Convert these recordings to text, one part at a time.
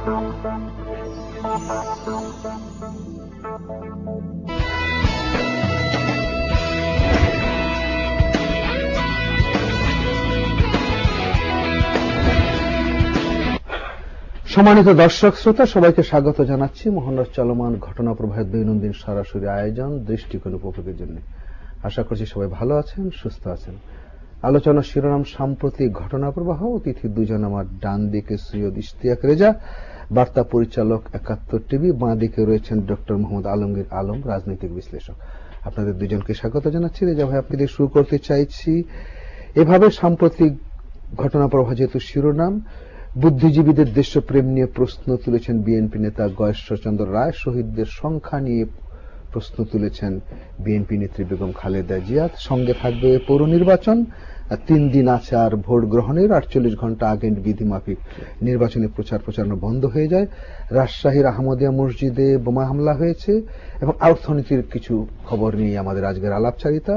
সম্মানিত দর্শক শ্রোতা, সবাইকে স্বাগত জানাচ্ছি মোহনরাজ চলমান ঘটনা প্রবাহের দৈনন্দিন সরাসরি আয়োজন দৃষ্টিকোণ উপভোগের জন্য। আশা করছি সবাই ভালো আছেন, সুস্থ আছেন। আলোচনার শিরোনাম সাম্প্রতিক ঘটনা প্রবাহ। অতিথি দুজন আমার ডান দিকে সৈয়দ ইশতিয়াক রেজা, বার্তা পরিচালক ৭১ টিভি, বাঁ দিকে রয়েছেন ডক্টর মোহাম্মদ আলমগীর আলম, রাজনৈতিক বিশ্লেষক। আপনাদের দুজনকে স্বাগত জানাচ্ছি। রেজা ভাই, আপনাদের শুরু করতে চাইছি এভাবে। সাম্প্রতিক ঘটনা প্রবাহ যেহেতু শিরোনাম, বুদ্ধিজীবীদের দেশপ্রেম নিয়ে প্রশ্ন তুলেছেন বিএনপি নেতা গয়েশ্বরচন্দ্র রায়, শহীদদের সংখ্যা নিয়ে প্রশ্ন তুলেছেন বিএনপি নেত্রী বেগম খালেদা জিয়া। সঙ্গে থাকবে পৌর নির্বাচন, ৩ দিন আছে আর ভোট গ্রহণের। ৪৮ ঘন্টা আগে বিধিমাফিক নির্বাচনে প্রচারণা বন্ধ হয়ে যায়। রাজশাহীর আহমদিয়া মসজিদে বোমা হামলা হয়েছে এবং অর্থনীতির কিছু খবর নিয়ে আমাদের আজকের আলাপচারিতা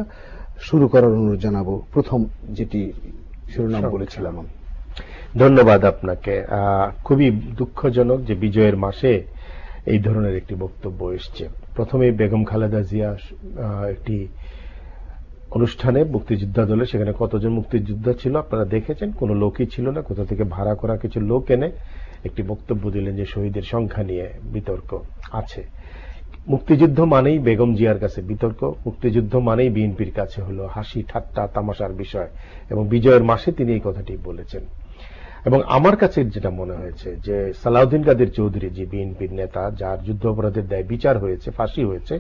শুরু করার অনুরোধ জানাবো। প্রথম যেটি শিরোনাম বলেছিলাম আমি। ধন্যবাদ আপনাকে। খুবই দুঃখজনক যে বিজয়ের মাসে এই ধরনের একটি বক্তব্য এসছে। প্রথমে বেগম খালেদা জিয়া একটি অনুষ্ঠানে মুক্তিযোদ্ধা দলে, সেখানে কতজন মুক্তিযোদ্ধা ছিল আপনারা দেখেছেন, কোনো লোকই ছিল না, কোথা থেকে ভাড়া করা কিছু লোক এনে একটি বক্তব্য দিলেন যে শহীদের সংখ্যা নিয়ে বিতর্ক আছে। মুক্তিযুদ্ধ মানেই বেগম জিয়ার কাছে বিতর্ক, মুক্তিযুদ্ধ মানেই বিএনপির কাছে হলো হাসি ঠাট্টা তামাশার বিষয়, এবং বিজয়ের মাসে তিনি এই কথাটি বলেছেন। এবং আমার কাছে যেটা মনে হয়েছে যে সালাউদ্দিন কাদের চৌধুরী, যে বিএনপির নেতা যার যুদ্ধ অপরাধের দায়ে বিচার হয়েছে, ফাঁসি হয়েছে,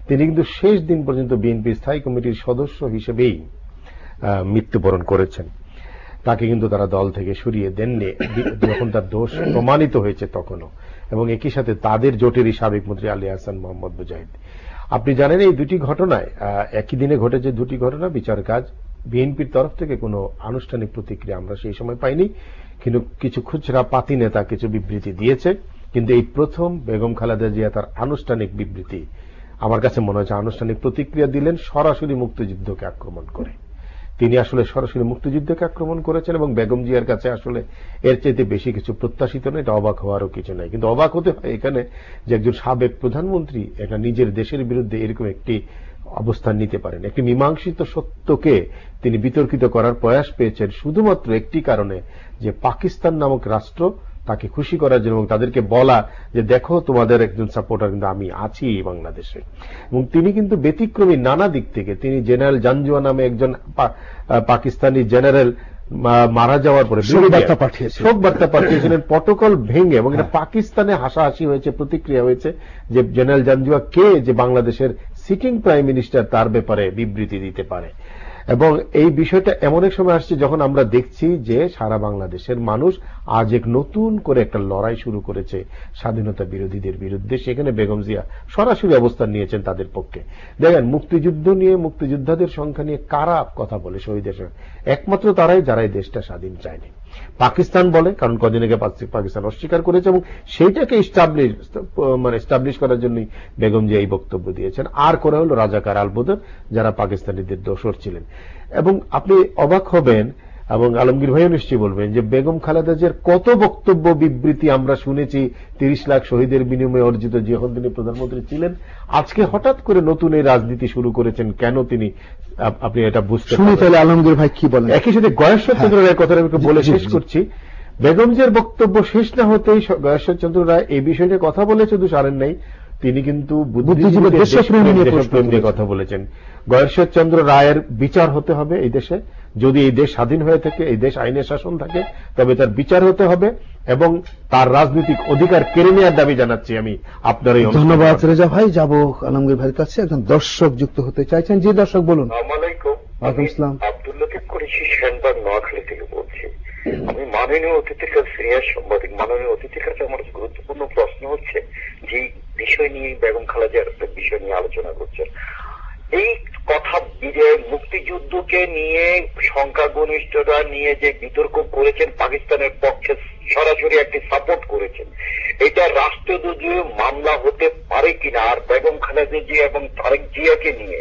তিনি কিন্তু শেষ দিন পর্যন্ত বিএনপির স্থায়ী কমিটির সদস্য হিসেবেই মৃত্যুবরণ করেছেন। তাকে কিন্তু তারা দল থেকে সরিয়ে দেননি যখন তার দোষ প্রমাণিত হয়েছে তখনও। এবং একই সাথে তাদের জোটেরই সাবেক মন্ত্রী আলী হাসান মোহাম্মদ মুজাহিদ। আপনি জানেন এই দুটি ঘটনায় একই দিনে ঘটেছে দুটি ঘটনা, বিচার কাজ। বিএনপির তরফ থেকে কোনো আনুষ্ঠানিক প্রতিক্রিয়া আমরা সেই সময় পাইনি, কিন্তু কিছু খুচরা পাতি নেতা কিছু বিবৃতি দিয়েছে। কিন্তু এই প্রথম বেগম খালেদা জিয়া তার আনুষ্ঠানিক বিবৃতি, আমার কাছে মনে হচ্ছে আনুষ্ঠানিক প্রতিক্রিয়া দিলেন সরাসরি মুক্তিযুদ্ধকে আক্রমণ করে। তিনি আসলে সরাসরি মুক্তিযুদ্ধকে আক্রমণ করেছেন এবং বেগম জিয়ার কাছে আসলে এর চাইতে বেশি কিছু প্রত্যাশিত নয়, এটা অবাক হওয়ারও কিছু নাই। কিন্তু অবাক হতে হয় এখানে যে একজন সাবেক প্রধানমন্ত্রী এটা নিজের দেশের বিরুদ্ধে এরকম একটি অবস্থান নিতে পারেন। একটি মীমাংসিত সত্যকে তিনি বিতর্কিত করার প্রয়াস পেয়েছেন শুধুমাত্র একটি কারণে, যে পাকিস্তান নামক রাষ্ট্র তাকে খুশি করার জন্য এবং তাদেরকে বলা যে দেখো তোমাদের একজন সাপোর্টার কিন্তু আমি আছি বাংলাদেশে। এবং তিনি কিন্তু ব্যতিক্রমী নানা দিক থেকে। তিনি জেনারেল জাঞ্জুয়া নামে একজন পাকিস্তানি জেনারেল মারা যাওয়ার পরে শোক বার্তা পাঠিয়েছিলেন প্রটোকল ভেঙে, এবং এটা পাকিস্তানে হাসাহাসি হয়েছে, প্রতিক্রিয়া হয়েছে যে জেনারেল জাঞ্জুয়া কে, যে বাংলাদেশের সিটিং প্রাইম মিনিস্টার, তার ব্যাপারে বিবৃতি দিতে পারে। এবং এই বিষয়টা এমন এক সময় আসছে যখন আমরা দেখছি যে সারা বাংলাদেশের মানুষ আজ এক নতুন করে একটা লড়াই শুরু করেছে স্বাধীনতা বিরোধীদের বিরুদ্ধে। সেখানে বেগম জিয়া সরাসরি অবস্থান নিয়েছেন তাদের পক্ষে। দেখেন মুক্তিযুদ্ধ নিয়ে, মুক্তিযোদ্ধাদের সংখ্যা নিয়ে কারা কথা বলে শহীদের সংখ্যা? একমাত্র তারাই যারা এই দেশটা স্বাধীন চায়নি। পাকিস্তান বলে, কারণ কদিন আগে পাকিস্তান অস্বীকার করেছে এবং সেইটাকে এস্টাবলিশ করার জন্যই বেগম জিয়া এই বক্তব্য দিয়েছেন। আর করে হলো রাজাকার আলবদর, যারা পাকিস্তানিদের দোসর ছিলেন। এবং আপনি অবাক হবেন, এবং আলমগীর ভাইও নিশ্চয়ই বলবেন, যে বেগম খালেদা জিয়ার কত বক্তব্য বিবৃতি আমরা শুনেছি ৩০ লাখ শহীদের বিনিময়ে অর্জিত, যখন তিনি প্রধানমন্ত্রী ছিলেন। আজকে হঠাৎ করে নতুন এই রাজনীতি শুরু করেছেন কেন তিনি, আপনি এটা বুঝতে পারবেন। আলমগীর ভাই কি বলেন? একই সাথে গয়েশ্বরচন্দ্র রায়ের কথা আমি বলে শেষ করছি। বেগম জিয়ার বক্তব্য শেষ না হতেই গয়েশ্বরচন্দ্র রায় এই বিষয়টি কথা বলে শুধু সারেন নাই, তিনি কিন্তু বুদ্ধিজীবীদের দেশপ্রেম নিয়ে কথা বলেছেন। গয়েশ্বরচন্দ্র রায়ের বিচার হতে হবে এই দেশে। যদি এই দেশ স্বাধীন হয়ে থাকে, এই দেশ আইনের শাসন থাকে, তবে তার বিচার হতে হবে এবং তার রাজনৈতিক অধিকার কেড়ে নেওয়ার দাবি জানাচ্ছি আমি আপনার এই। ধন্যবাদ রেজা ভাই। যাব আলমগীর ভাইয়ের কাছে। একজন দর্শক যুক্ত হতে চাইছেন। জি দর্শক বলুন। ওয়ালাইকুম আসসালাম। আব্দুল লতিফ কুরেশি, সেনবাগ, নোয়াখালী থেকে বলছি। আমি মাননীয় অতিথির কাছে, সিনিয়র সাংবাদিক, মাননীয় অতিথির কাছে আমার গুরুত্বপূর্ণ প্রশ্ন হচ্ছে, যে বিষয় নিয়ে বেগম খালেদার একটা বিষয় নিয়ে আলোচনা করছেন, এই কথা মুক্তিযুদ্ধকে নিয়ে সংখ্যাগরিষ্ঠরা নিয়ে যে বিতর্ক করেছেন, পাকিস্তানের পক্ষে সরাসরি একটি সাপোর্ট করেছেন, এটা রাষ্ট্রদ্রোহী মামলা হতে পারে কিনা? আর বেগম খালেদা জিয়া এবং তারেক জিয়াকে নিয়ে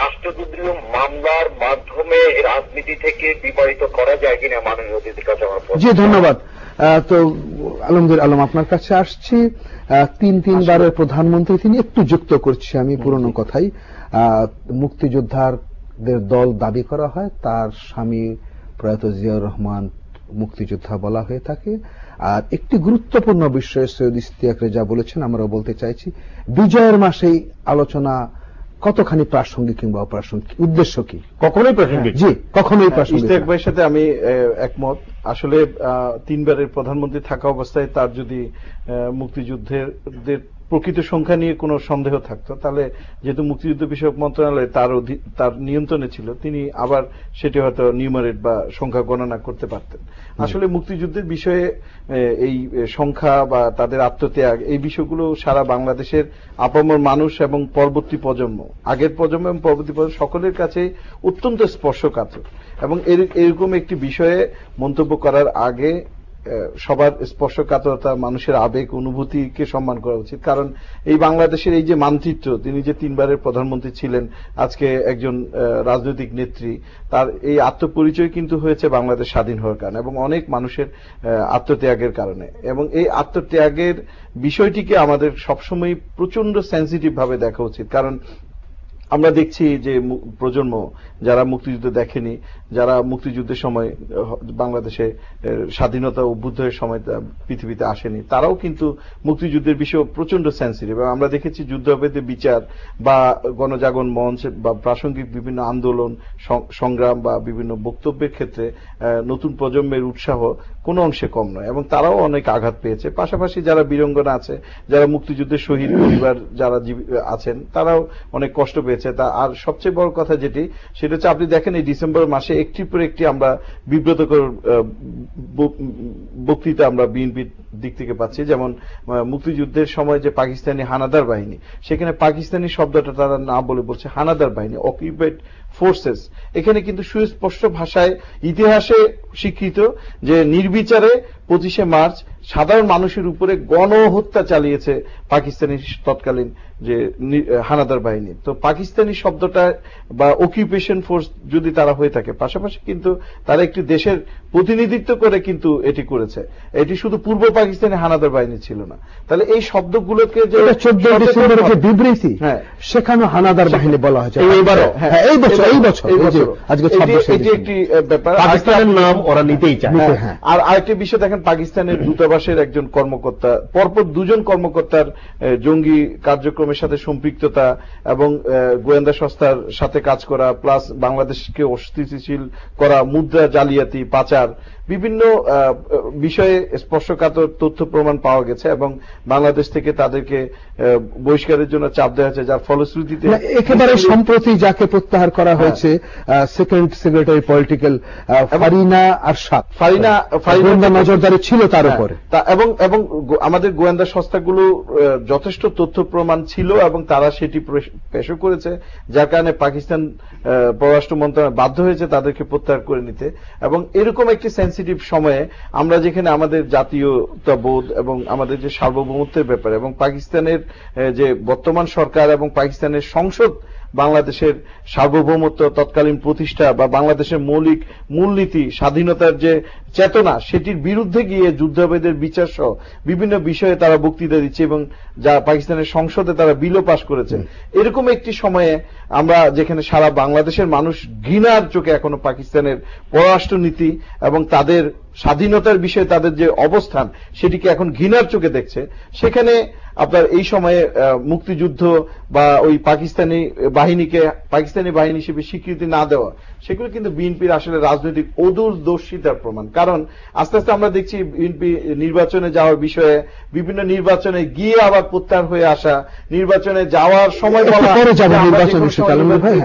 রাষ্ট্রদ্রোহী মামলার মাধ্যমে রাজনীতি থেকে বিবাহিত করা যায় কিনা? মাননীয় অতিথির কাছে আমার প্রশ্ন। জি ধন্যবাদ। তো আলমগীর আলম আপনার কাছে আসছি। তিনবারের প্রধানমন্ত্রী তিনি, একটু যুক্ত করছি আমি পুরনো কথাই। মুক্তিযোদ্ধাদের দল দাবি করা হয়, তার স্বামী প্রয়াত জিয়াউর রহমান মুক্তিযোদ্ধা বলা হয়ে থাকে। আর একটি গুরুত্বপূর্ণ বিষয় সৈয়দ ইশতিয়াক রেজা বলেছেন, আমরাও বলতে চাইছি, বিজয়ের মাসেই আলোচনা কতখানি প্রাসঙ্গিক কিংবা অপ্রাসঙ্গিক, উদ্দেশ্য কি? কখনোই প্রাসঙ্গিক। জি, কখনোই প্রাসঙ্গিক। ইশতিয়াক ভাইয়ের সাথে আমি একমত। আসলে 3 বারের প্রধানমন্ত্রী থাকা অবস্থায় তার যদি মুক্তিযুদ্ধের প্রকৃত সংখ্যা নিয়ে কোনো সন্দেহ থাকতো, তাহলে যেহেতু মুক্তিযুদ্ধ বিষয়ক মন্ত্রণালয় তার নিয়ন্ত্রণে ছিল, তিনি আবার সেটি হয়তো নিউমারেট বা সংখ্যা গণনা করতে পারতেন। আসলে মুক্তিযুদ্ধের বিষয়ে এই সংখ্যা বা তাদের আত্মত্যাগ, এই বিষয়গুলো সারা বাংলাদেশের আপামর মানুষ এবং পরবর্তী প্রজন্ম, আগের প্রজন্ম এবং পরবর্তী প্রজন্ম সকলের কাছে অত্যন্ত স্পর্শকাতর। এবং এরকম একটি বিষয়ে মন্তব্য করার আগে সবার স্পর্শকাতরতা, মানুষের আবেগ অনুভূতিকে সম্মান করা উচিত। কারণ এই বাংলাদেশের এই যে মানচিত্র, তিনি যে 3 বারের প্রধানমন্ত্রী ছিলেন, আজকে একজন রাজনৈতিক নেত্রী, তার এই আত্মপরিচয় কিন্তু হয়েছে বাংলাদেশ স্বাধীন হওয়ার কারণে এবং অনেক মানুষের আত্মত্যাগের কারণে। এবং এই আত্মত্যাগের বিষয়টিকে আমাদের সবসময় প্রচন্ড সেন্সিটিভ ভাবে দেখা উচিত। কারণ আমরা দেখছি যে প্রজন্ম যারা মুক্তিযুদ্ধ দেখেনি, যারা মুক্তিযুদ্ধের সময় বাংলাদেশে স্বাধীনতা অভ্যুদয়ের সময় পৃথিবীতে আসেনি, তারাও কিন্তু মুক্তিযুদ্ধের বিষয়ে প্রচন্ড সেন্সিটিভ। আমরা দেখেছি যুদ্ধাপরাধীদের বিচার বা গণজাগরণ মঞ্চ বা প্রাসঙ্গিক বিভিন্ন আন্দোলন সংগ্রাম বা বিভিন্ন বক্তব্যের ক্ষেত্রে নতুন প্রজন্মের উৎসাহ কোনো অংশে কম নয় এবং তারাও অনেক আঘাত পেয়েছে। পাশাপাশি যারা বীরাঙ্গনা আছে, যারা মুক্তিযুদ্ধের শহীদ পরিবার যারা আছেন, তারাও অনেক কষ্ট পেয়েছে। আর সবচেয়ে বড় কথা যেটি, সেটা হচ্ছে আপনি দেখেন এই ডিসেম্বর মাসে একটির পর একটি আমরা বিব্রতকর বক্তৃতা আমরা বিএনপির দিক থেকে পাচ্ছি। যেমন মুক্তিযুদ্ধের সময় যে পাকিস্তানি হানাদার বাহিনী, সেখানে পাকিস্তানি শব্দটা তারা না বলে বলছে হানাদার বাহিনী, অকুপাইড ফোর্সেস। এখানে কিন্তু সুস্পষ্ট ভাষায় ইতিহাসে স্বীকৃত যে নির্বিচারে 25শে মার্চ সাধারণ মানুষের উপরে গণহত্যা চালিয়েছে পাকিস্তানি তৎকালীন যে হানাদার বাহিনী। তো পাকিস্তানি শব্দটা বা অকুপেশন ফোর্স যদি তারা হয়ে থাকে, পাশাপাশি কিন্তু তারা একটি দেশের প্রতিনিধিত্ব করে কিন্তু এটি করেছে, এটি শুধু পূর্ব পাকিস্তানি হানাদার বাহিনী ছিল না। তাহলে এই শব্দগুলোকে যে 14 ডিসেম্বরের যে বিবৃতি, সেখানে হানাদার বাহিনী বলা হয়েছে এই বছর আজকে 26 এটি একটি ব্যাপার। পাকিস্তানের নাম ওরা নিতেই চায়। আর আরেকটি বিষয় দেখেন, পাকিস্তানের দূতাবাসের একজন কর্মকর্তা, পরপর 2 জন কর্মকর্তার জঙ্গি কার্যক্রমের সাথে সম্পৃক্ততা এবং গোয়েন্দা সংস্থার সাথে কাজ করা, প্লাস বাংলাদেশকে অস্থিতিশীল করা, মুদ্রা জালিয়াতি, পাচার, বিভিন্ন বিষয়ে স্পর্শকাতর তথ্য প্রমাণ পাওয়া গেছে এবং বাংলাদেশ থেকে তাদেরকে বহিষ্কারের জন্য চাপ দেওয়া হয়েছে, যার ফলশ্রুতিতে একেবারে সম্প্রতি যাকে প্রত্যাহার করা হয়েছে second secretary political farina Arshad, farina নজরদারি ছিল তার উপরে, এবং আমাদের গোয়েন্দা সংস্থাগুলো যথেষ্ট তথ্য প্রমাণ ছিল এবং তারা সেটি পেশও করেছে, যার কারণে পাকিস্তান পররাষ্ট্র মন্ত্রণালয় বাধ্য হয়েছে তাদেরকে প্রত্যাহার করে নিতে। এবং এরকম একটি সেন্সিটিভ সময়ে আমরা যেখানে আমাদের জাতীয়তাবোধ এবং আমাদের যে সার্বভৌমত্বের ব্যাপারে এবং পাকিস্তানের যে বর্তমান সরকার এবং পাকিস্তানের সংসদ বাংলাদেশের সার্বভৌমত্ব, তৎকালীন প্রতিষ্ঠা বা বাংলাদেশের মৌলিক মূলনীতি, স্বাধীনতার যে চেতনা, সেটির বিরুদ্ধে গিয়ে যুদ্ধাপরাধীদের বিচার সহ বিভিন্ন বিষয়ে তারা বক্তৃতা দিচ্ছে এবং যা পাকিস্তানের সংসদে তারা বিলও পাশ করেছে। এরকম একটি সময়ে আমরা যেখানে সারা বাংলাদেশের মানুষ ঘৃণার চোখে এখনো পাকিস্তানের পররাষ্ট্রনীতি এবং তাদের স্বাধীনতার বিষয়ে তাদের যে অবস্থান, সেটিকে এখন ঘৃণার চোখে দেখছে, সেখানে আপনার এই সময়ে মুক্তিযুদ্ধ বা ওই পাকিস্তানি বাহিনীকে পাকিস্তানি বাহিনী হিসেবে স্বীকৃতি না দেওয়া, সেগুলো কিন্তু বিএনপির আসলে রাজনৈতিক অদূরদর্শিতার প্রমাণ। কারণ আস্তে আস্তে আমরা দেখছি বিএনপি নির্বাচনে যাওয়ার বিষয়ে, বিভিন্ন নির্বাচনে গিয়ে আবার প্রত্যাহার হয়ে আসা, নির্বাচনে যাওয়ার সময়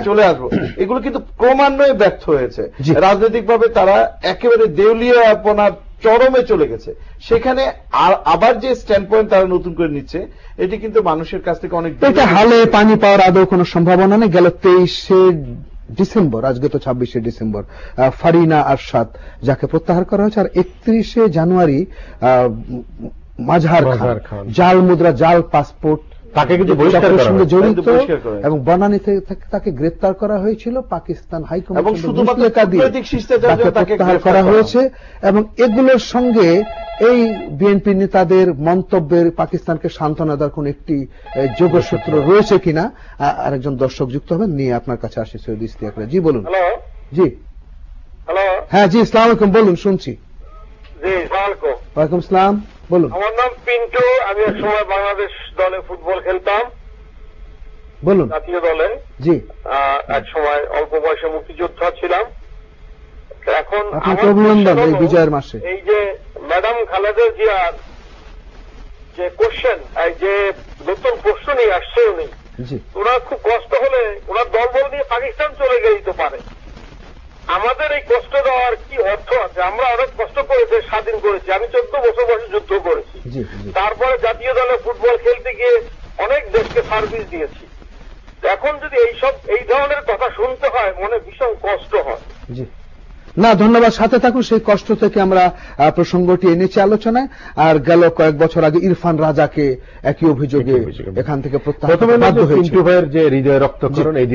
চলে আসবো, এগুলো কিন্তু ক্রমান্বয়ে ব্যর্থ হয়েছে। রাজনৈতিকভাবে তারা একেবারে দেউলিয়াপনার চরমে চলে গেছে। সেখানে আবার যে স্ট্যান্ড পয়েন্ট তারা নতুন করে নিচ্ছে, এটি কিন্তু মানুষের কাছ থেকে অনেক হালে পানি পাওয়ার আদৌ কোনো সম্ভাবনা নেই। গেল 23শে ডিসেম্বর, আজকে তো 26শে ডিসেম্বর, ফারিনা আরশাদ যাকে প্রত্যাহার করা হয়েছে, আর 31শে জানুয়ারি মাজহার খান জাল মুদ্রা, জাল পাসপোর্ট তাকে কিন্তু বহিষ্কার চক্রের করা সঙ্গে হয়েছে। জড়িত বহিষ্কার করা হয়েছে। এবং বনানী থেকে তাকে গ্রেপ্তার করা হয়েছিল। পাকিস্তান এবং হাইকমিশন শুধুমাত্র মুচলেকা দিয়ে কূটনৈতিক শিষ্টাচারের তাকে জন্য তাকে প্রত্যাহার গ্রেফতার করা করা হয়েছে। এবং এগুলোর সঙ্গে এই বিএনপি নেতাদের মন্তব্যের পাকিস্তানকে সান্ত্বনা দেওয়ার কোন একটি যোগসূত্র রয়েছে কিনা আরেকজন দর্শক যুক্ত হবেন, নিয়ে আপনার কাছে আসে সৈয়দ ইশতিয়াক। জি বলুন। হ্যালো জি হ্যালো হ্যাঁ জি, আসসালামু আলাইকুম, বলুন, শুনছি। জি সালামালাইকুম। ওয়ালাইকুম আসসালাম, বলুন আমার নাম পিন্টু। আমি এক সময় বাংলাদেশ দলে ফুটবল খেলতাম, বলুন। জাতীয় দলে। জি, এক সময় অল্প বয়সে মুক্তিযোদ্ধা ছিলাম। তো এখন আপনাকে আমার অভিনন্দন প্রশ্ন এই হলো, বিজয়ের মাসে। এই যে ম্যাডাম খালেদা জিয়ার যে কোশ্চেন, এই যে নতুন প্রশ্ন নিয়ে আসছে উনি, জি, ওনার খুব কষ্ট হলে ওনার দলবল নিয়ে পাকিস্তান চলে যেতে পারে। আমাদের এই কষ্ট দেওয়ার কি অর্থ আছে? আমরা অনেক কষ্ট করেছি, স্বাধীন করেছি। আমি 14 বছর বয়সে যুদ্ধ করেছি। জি, জি, তারপরে জাতীয় দলে ফুটবল খেলতে গিয়ে অনেক দেশকে সার্ভিস দিয়েছি। এখন যদি এই ধরনের কথা শুনতে হয়, মনে ভীষণ কষ্ট হয়। জি। না, ধন্যবাদ, সাথে থাকুন। সেই কষ্ট থেকে আমরা প্রসঙ্গটি এনেছি আলোচনায়। আর গেল কয়েক বছর আগে ইরফান রাজাকে একই অভিযোগে এখান থেকে প্রত্যাহার প্রথমে করতে বাধ্য হয়েছে। পিন্টু ভাইয়ের যে হৃদয় রক্তক্ষরণ, এই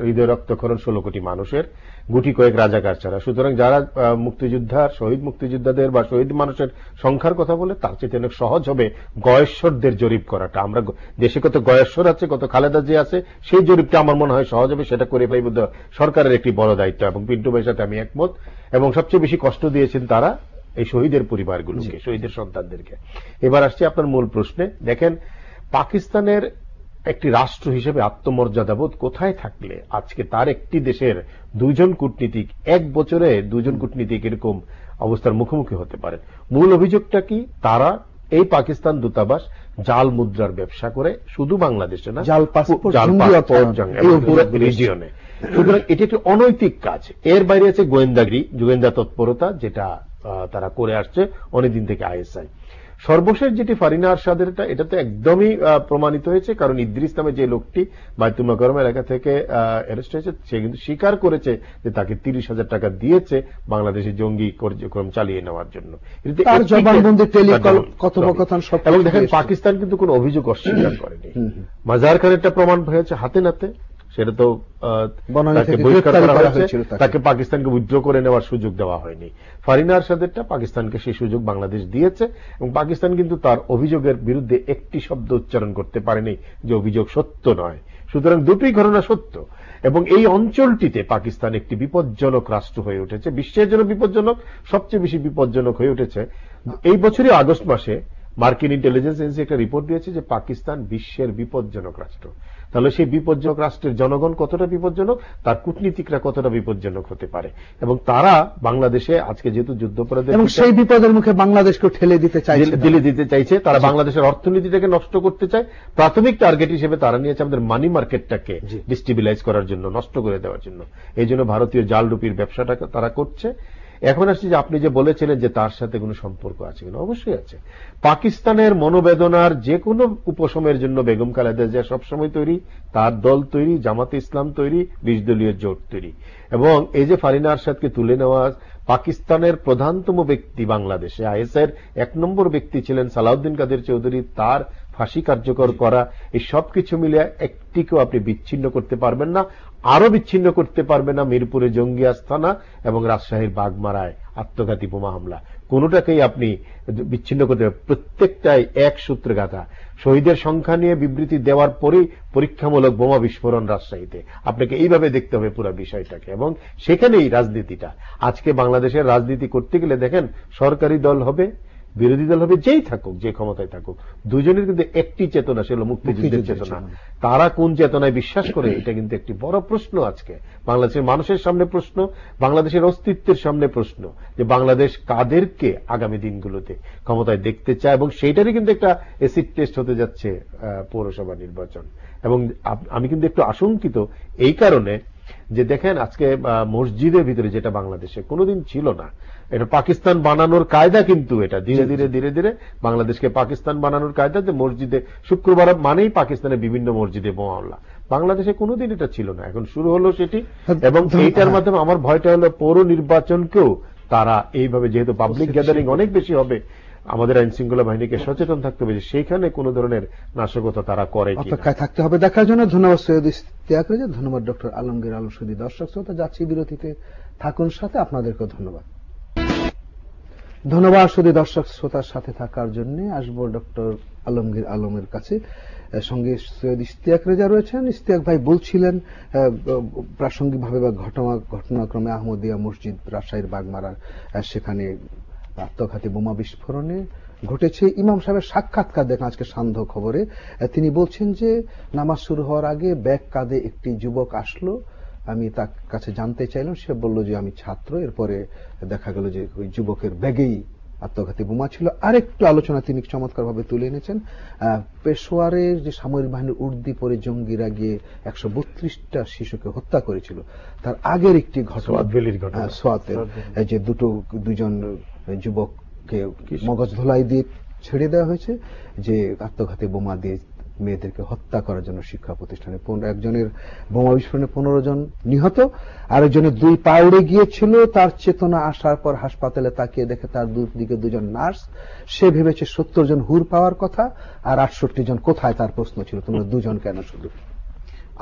হৃদয় রক্তক্ষরণ 16 কোটি মানুষের, গুটি কয়েক রাজাকার ছাড়া। সুতরাং যারা মুক্তিযোদ্ধার, শহীদ মুক্তিযোদ্ধাদের বা শহীদ মানুষের সংখ্যার কথা বলে, তার চেয়ে অনেক সহজ হবে গয়েশ্বরদের জরিপ করাটা। আমরা দেশে কত গয়েশ্বর আছে, কত খালেদা জিয়া আছে, সেই জরিপটা আমার মনে হয় সহজ হবে। সেটা করে ফেলব সরকারের একটি বড় দায়িত্ব। এবং পিন্টু ভাইয়ের সাথে আমি একমত। এবং সবচেয়ে বেশি কষ্ট দিয়েছেন তারা এই শহীদের পরিবারগুলোকে, শহীদের সন্তানদেরকে। এবার আসছি আপনার মূল প্রশ্নে। দেখেন, পাকিস্তানের একটি রাষ্ট্র হিসেবে আত্মমর্যাদাবোধ কোথায় থাকলে আজকে তার একটি দেশের দুইজন কূটনীতিক, এক বছরে দুজন কূটনীতিক এরকম অবস্থার মুখোমুখি হতে পারেন? মূল অভিযোগটা কি? তারা এই পাকিস্তান দূতাবাস জাল মুদ্রার ব্যবসা করে, শুধু বাংলাদেশে না, জাল পাসপোর্ট, জাল জঙ্গি পাসপোর্ট, অর্থায়ন, এবং এই পুরো অভিযোগগুলো রিজিয়নে। সুতরাং এটি একটি অনৈতিক কাজ। এর বাইরে আছে গোয়েন্দাগিরি, গোয়েন্দা তৎপরতা, যেটা তারা করে আসছে অনেকদিন থেকে আইএসআই। সর্বশেষ যেটি ফারিনা আরশাদের, এটা তো একদমই প্রমাণিত হয়েছে। কারণ ইদ্রিস নামে যে লোকটি বাইতুল মোকাররম এলাকা থেকে অ্যারেস্ট হয়েছে, সে কিন্তু স্বীকার করেছে যে তাকে 30,000 টাকা দিয়েছে বাংলাদেশে জঙ্গি কার্যক্রম চালিয়ে নেওয়ার জন্য। তার জবানবন্দি, কথোপকথন সব। এবং দেখেন, পাকিস্তান কিন্তু কোনো অভিযোগ অস্বীকার করেনি। মাজার খানেরটা প্রমাণ হয়েছে হাতে নাতে, সেটা তো তাকে বহিষ্কার করা হয়েছে, তাকে পাকিস্তানকে উইথড্র করে নেওয়ার সুযোগ দেওয়া হয়নি। ফারিনা আরশাদেরটা পাকিস্তানকে সেই সুযোগ বাংলাদেশ দিয়েছে। এবং পাকিস্তান কিন্তু তার অভিযোগের বিরুদ্ধে একটি শব্দ উচ্চারণ করতে পারেনি যে অভিযোগ সত্য নয়। সুতরাং দুটোই ঘটনা সত্য। এবং এই অঞ্চলটিতে পাকিস্তান একটি বিপজ্জনক রাষ্ট্র হয়ে উঠেছে, বিশ্বের জন্য বিপজ্জনক, সবচেয়ে বেশি বিপজ্জনক হয়ে উঠেছে। এই বছরই আগস্ট মাসে মার্কিন ইন্টেলিজেন্স এজেন্সি একটা রিপোর্ট দিয়েছে যে পাকিস্তান বিশ্বের বিপজ্জনক রাষ্ট্র। তাহলে সেই বিপজ্জনক রাষ্ট্রের জনগণ কতটা বিপজ্জনক, তার কূটনীতিকরা কতটা বিপজ্জনক হতে পারে। এবং তারা বাংলাদেশে আজকে যেহেতু যুদ্ধাপরাধের, এবং সেই বিপদের মুখে বাংলাদেশকে ঠেলে দিতে চাইছে, তারা বাংলাদেশের অর্থনীতিটাকে নষ্ট করতে চায়। প্রাথমিক টার্গেট হিসেবে তারা নিয়েছে আমাদের মানি মার্কেটটাকে ডিস্টেবিলাইজ করার জন্য, নষ্ট করে দেওয়ার জন্য। এই জন্য ভারতীয় জাল রুপির ব্যবসাটাকে তারা করছে। এখন আসছি যে আপনি যে বলেছিলেন যে তার সাথে কোনো সম্পর্ক আছে কিনা, অবশ্যই আছে। পাকিস্তানের মনোবেদনার যে কোনো উপশমের জন্য বেগম খালেদা জিয়া সবসময় তৈরি, তার দল তৈরি, জামাতে ইসলাম তৈরি, 20 দলীয় জোট তৈরি। এবং এই যে ফারিনা আরশাদকে তুলে নেওয়া, পাকিস্তানের প্রধানতম ব্যক্তি বাংলাদেশে, আইএসআইয়ের 1 নম্বর ব্যক্তি ছিলেন সালাউদ্দিন কাদের চৌধুরী, তার ফাঁসি কার্যকর করা, এই সবকিছু মিলে একটিকেও আপনি বিচ্ছিন্ন করতে পারবেন না। আরো বিচ্ছিন্ন করতে পারবে না মিরপুরে জঙ্গি আস্তানা এবং রাজশাহীর বাগমারায় আত্মঘাতী বোমা হামলা। কোনোটাকেই আপনি বিচ্ছিন্ন করতে পারবেন। প্রত্যেকটাই এক সূত্রে গাঁথা। শহীদের সংখ্যা নিয়ে বিবৃতি দেওয়ার পরেই পরীক্ষামূলক বোমা বিস্ফোরণ রাজশাহীতে। আপনাকে এইভাবে দেখতে হবে পুরো বিষয়টাকে। এবং সেখানেই রাজনীতিটা, আজকে বাংলাদেশের রাজনীতি করতে গেলে দেখেন, সরকারি দল হবে, বিরোধী দল হবে, যেই থাকুক, যে ক্ষমতায় থাকুক, দুজনের কিন্তু একটি চেতনা, সে হল মুক্তিযুদ্ধের চেতনা। তারা কোন চেতনায় বিশ্বাস করে, এটা কিন্তু একটি বড় প্রশ্ন আজকে বাংলাদেশের মানুষের সামনে, প্রশ্ন বাংলাদেশের অস্তিত্বের সামনে, প্রশ্ন যে বাংলাদেশ কাদেরকে আগামী দিনগুলোতে ক্ষমতায় দেখতে চায়। এবং সেইটারই কিন্তু একটা এসিড টেস্ট হতে যাচ্ছে পৌরসভা নির্বাচন। এবং আমি কিন্তু একটু আশঙ্কিত এই কারণে যে দেখেন, আজকে মসজিদের ভিতরে, যেটা বাংলাদেশে কোনোদিন ছিল না, এটা পাকিস্তান বানানোর কায়দা, কিন্তু এটা ধীরে ধীরে ধীরে ধীরে বাংলাদেশকে পাকিস্তান বানানোর কায়দা, যে মসজিদে শুক্রবার মানেই পাকিস্তানের বিভিন্ন মসজিদে বোমা হামলা। বাংলাদেশে কোনোদিন এটা ছিল না, এখন শুরু হলো সেটি। এবং এইটার মাধ্যমে আমার ভয়টা হলো পৌর নির্বাচনকেও তারা এইভাবে, যেহেতু পাবলিক গ্যাদারিং অনেক বেশি হবে, আমাদের আইন শৃঙ্খলা বাহিনীকে সচেতন থাকতে হবে যে সেইখানে কোন ধরনের নাশকতা তারা করে কিনা। অপেক্ষায় থাকতে হবে দেখার জন্য। ধন্যবাদ সৈয়দ ইশতিয়াক রেজা, ধন্যবাদ ডক্টর আলমগীর আলম। সুধী দর্শক শ্রোতা, যাচ্ছি বিরতিতে, থাকুন সাথে, আপনাদেরকেও ধন্যবাদ। ধন্যবাদ সুধী দর্শক শ্রোতার সাথে থাকার জন্য। আসবো ডক্টর আলমগীর আলমের কাছে, সঙ্গে সৈয়দ ইশতিয়াক রেজা রয়েছেন। ইশতিয়াক ভাই বলছিলেন প্রাসঙ্গিকভাবে বা ঘটনাক্রমে আহমদিয়া মসজিদ রাজশাহীর বাগমারার সেখানে আত্মঘাতী বোমা বিস্ফোরণে ঘটেছে। ইমাম সাহেবের সাক্ষাৎকার দেখেন আজকে সান্ধ্য খবরে। তিনি বলছেন যে নামাজ শুরু হওয়ার আগে ব্যাগ কাঁধে একটি যুবক আসলো, আমি তার কাছে জানতে চাইলাম, সে বলল যে আমি ছাত্র। এরপরে দেখা গেল যে ওই যুবকের ব্যাগেই আত্মঘাতী বোমা ছিল। আরেকটু আলোচনা তিনি চমৎকারভাবে তুলে এনেছেন। পেশোয়ারের যে সামরিক বাহিনীর উর্দি পরে জঙ্গিরা গিয়ে 132টা শিশুকে হত্যা করেছিল, তার আগের একটি ঘটনা সোয়াতের যে দুজন যুবককে মগজ ধোলাই দিয়ে ছেড়ে দেওয়া হয়েছে, যে আত্মঘাতী বোমা দিয়ে মেয়েদেরকে হত্যা করার জন্য শিক্ষা প্রতিষ্ঠানে একজনের বোমা বিস্ফোরণে 15 জন নিহত, আরেকজনের 2 পা উড়ে গিয়েছিল। তার চেতনা আসার পর হাসপাতালে তাকিয়ে দেখে তার দুদিকে 2 জন নার্স। সে ভেবেছে 70 জন হুর পাওয়ার কথা, আর 68 জন কোথায়, তার প্রশ্ন ছিল তোমরা 2 জন কেন শুধু।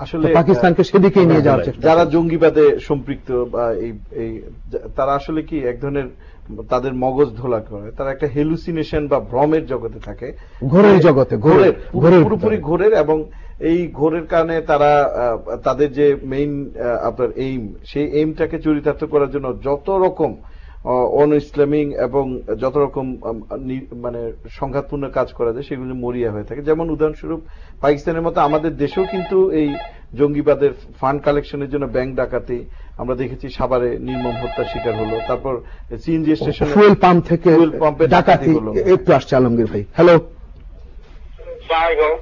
আসলে পাকিস্তানকে সেদিকে নিয়ে যাওয়ার চেষ্টা, যারা জঙ্গিবাদে সম্পৃক্ত বা এই তারা আসলে কি এক ধরনের তাদের মগজ ধোলা করে, তারা একটা হেলুসিনেশন বা ভ্রমের জগতে থাকে, ঘোরের জগতে, পুরোপুরি ঘোরের। এবং এই ঘোরের কারণে তারা তাদের যে মেইন আপনার এইম, সেই এইমটাকে চরিতার্থ করার জন্য যত রকম অন ইসলামিক এবং যত রকম মানে সংঘাতপূর্ণ কাজ করা যায় সেগুলো মরিয়া হয়ে থাকে। যেমন উদাহরণস্বরূপ পাকিস্তানের মতো আমাদের দেশেও কিন্তু এই জঙ্গিবাদের ফান্ড কালেকশনের জন্য ব্যাংক ডাকাতি আমরা দেখেছি, সাভারে নির্মম হত্যার শিকার হলো। তারপর সিএনজি স্টেশনে ফুয়েল পাম্প থেকে ডাকাতি হলো। একটু আসছে আলমগীর ভাই। হ্যালো,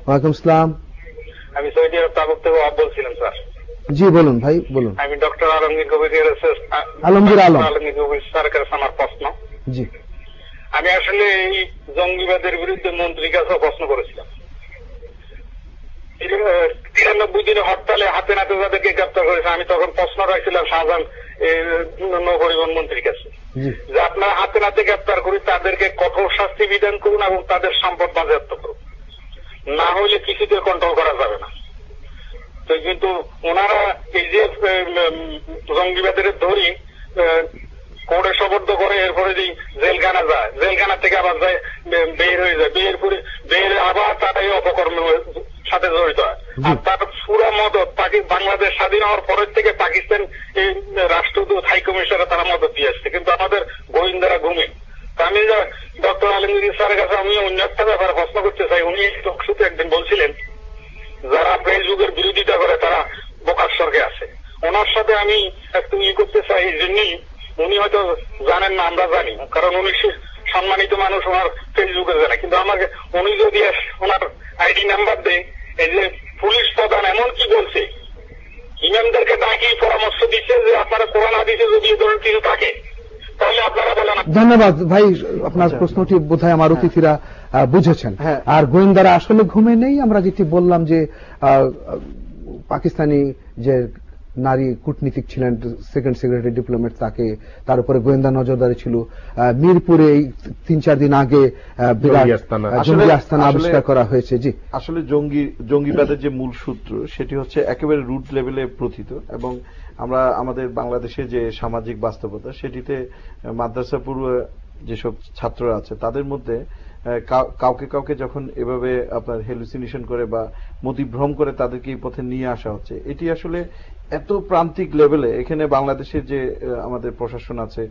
ওয়ালাইকুম আসসালাম। আমি সৌদি আরব তাবুক থেকে বলছিলাম স্যার। জি বলুন ভাই, বলুন। আমি ডক্টর আলমগীর কবির স্যারের আমার প্রশ্ন। জি, আমি আসলে এই জঙ্গিবাদের বিরুদ্ধে মন্ত্রীর কাছে প্রশ্ন করেছিলাম। 93 দিনে হরতালে হাতে নাতে যাদেরকে গ্রেপ্তার করেছে, আমি তখন প্রশ্ন রাখছিলাম শাহজাহান নৌ পরিবহন মন্ত্রীর কাছে যে আপনার হাতে নাতে গ্রেপ্তার করি, তাদেরকে কঠোর শাস্তি বিধান করুন এবং তাদের সম্পদ বাজেয়াপ্ত করুন, না হলে কিছুতে কন্ট্রোল করা যাবে না। তো কিন্তু ওনারা এই যে জঙ্গিবাদের ধরি কোর্টে সোপর্দ করে, এরপরে যে জেলখানা যায়, জেলখানা থেকে আবার যায় বের হয়ে যায়, বের আবার তারা এই অপকর্মের সাথে জড়িত হয়। আর তার পুরা মদত বাংলাদেশ স্বাধীন হওয়ার পরের থেকে পাকিস্তান এই রাষ্ট্রদূত হাই কমিশনারে তারা মদত দিয়ে আসছে, কিন্তু আমাদের গোয়েন্দারা ঘুমে। আমি ডক্টর আলমগীর স্যারের কাছে আমি অন্য একটা ব্যাপারে প্রশ্ন করতে চাই। উনি শুধু একদিন বলছিলেন যারা ফেসবুকের বিরোধিতা করে তারা বোকার স্বর্গে আছে। ওনার সাথে আমি একটু করতে চাই, এই জন্যই উনি হয়তো জানেন না, আমরা জানি, কারণ উনি সম্মানিত মানুষ, ওনার ফেসবুকে জানে। কিন্তু আমাকে উনি যদি ওনার আইডি নাম্বার দেয়, এই যে পুলিশ প্রধান এমন কি বলছে, ইমামদেরকে ডাকি পরামর্শ দিচ্ছে যে আপনারা কোরআন হাদিসে যদি এই ধরনের কিছু থাকে তাহলে আপনারা বলেন। ধন্যবাদ ভাই, আপনার প্রশ্নটি বোধহয় আমার অতিথিরা বুঝেছেন। আর গোয়েন্দারা আসলে ঘুমে নেই। আমরা যেটি বললাম যে পাকিস্তানি যে নারী কূটনীতিক ছিলেন, সেকেন্ড সেক্রেটারি ডিপ্লোমেট, তার উপরে গোয়েন্দা নজরদারি ছিল। মিরপুরে 3-4 দিন আগে জঙ্গি আস্তানা আবিষ্কার করা হয়েছে। জি, আসলে জঙ্গিবাদের যে মূল সূত্র সেটি হচ্ছে একেবারে রুট লেভেলে প্রথিত। এবং আমরা আমাদের বাংলাদেশে যে সামাজিক বাস্তবতা, সেটিতে মাদ্রাসা পড়ুয়া যেসব ছাত্ররা আছে তাদের মধ্যে কাউকে যখন এভাবে আপনার হেলুসিনেশন করে বা মতিভ্রম করে তাদেরকে এই পথে নিয়ে আসা হচ্ছে, এটি আসলে এত প্রান্তিক লেভেলে। এখানে বাংলাদেশের যে আমাদের প্রশাসন আছে,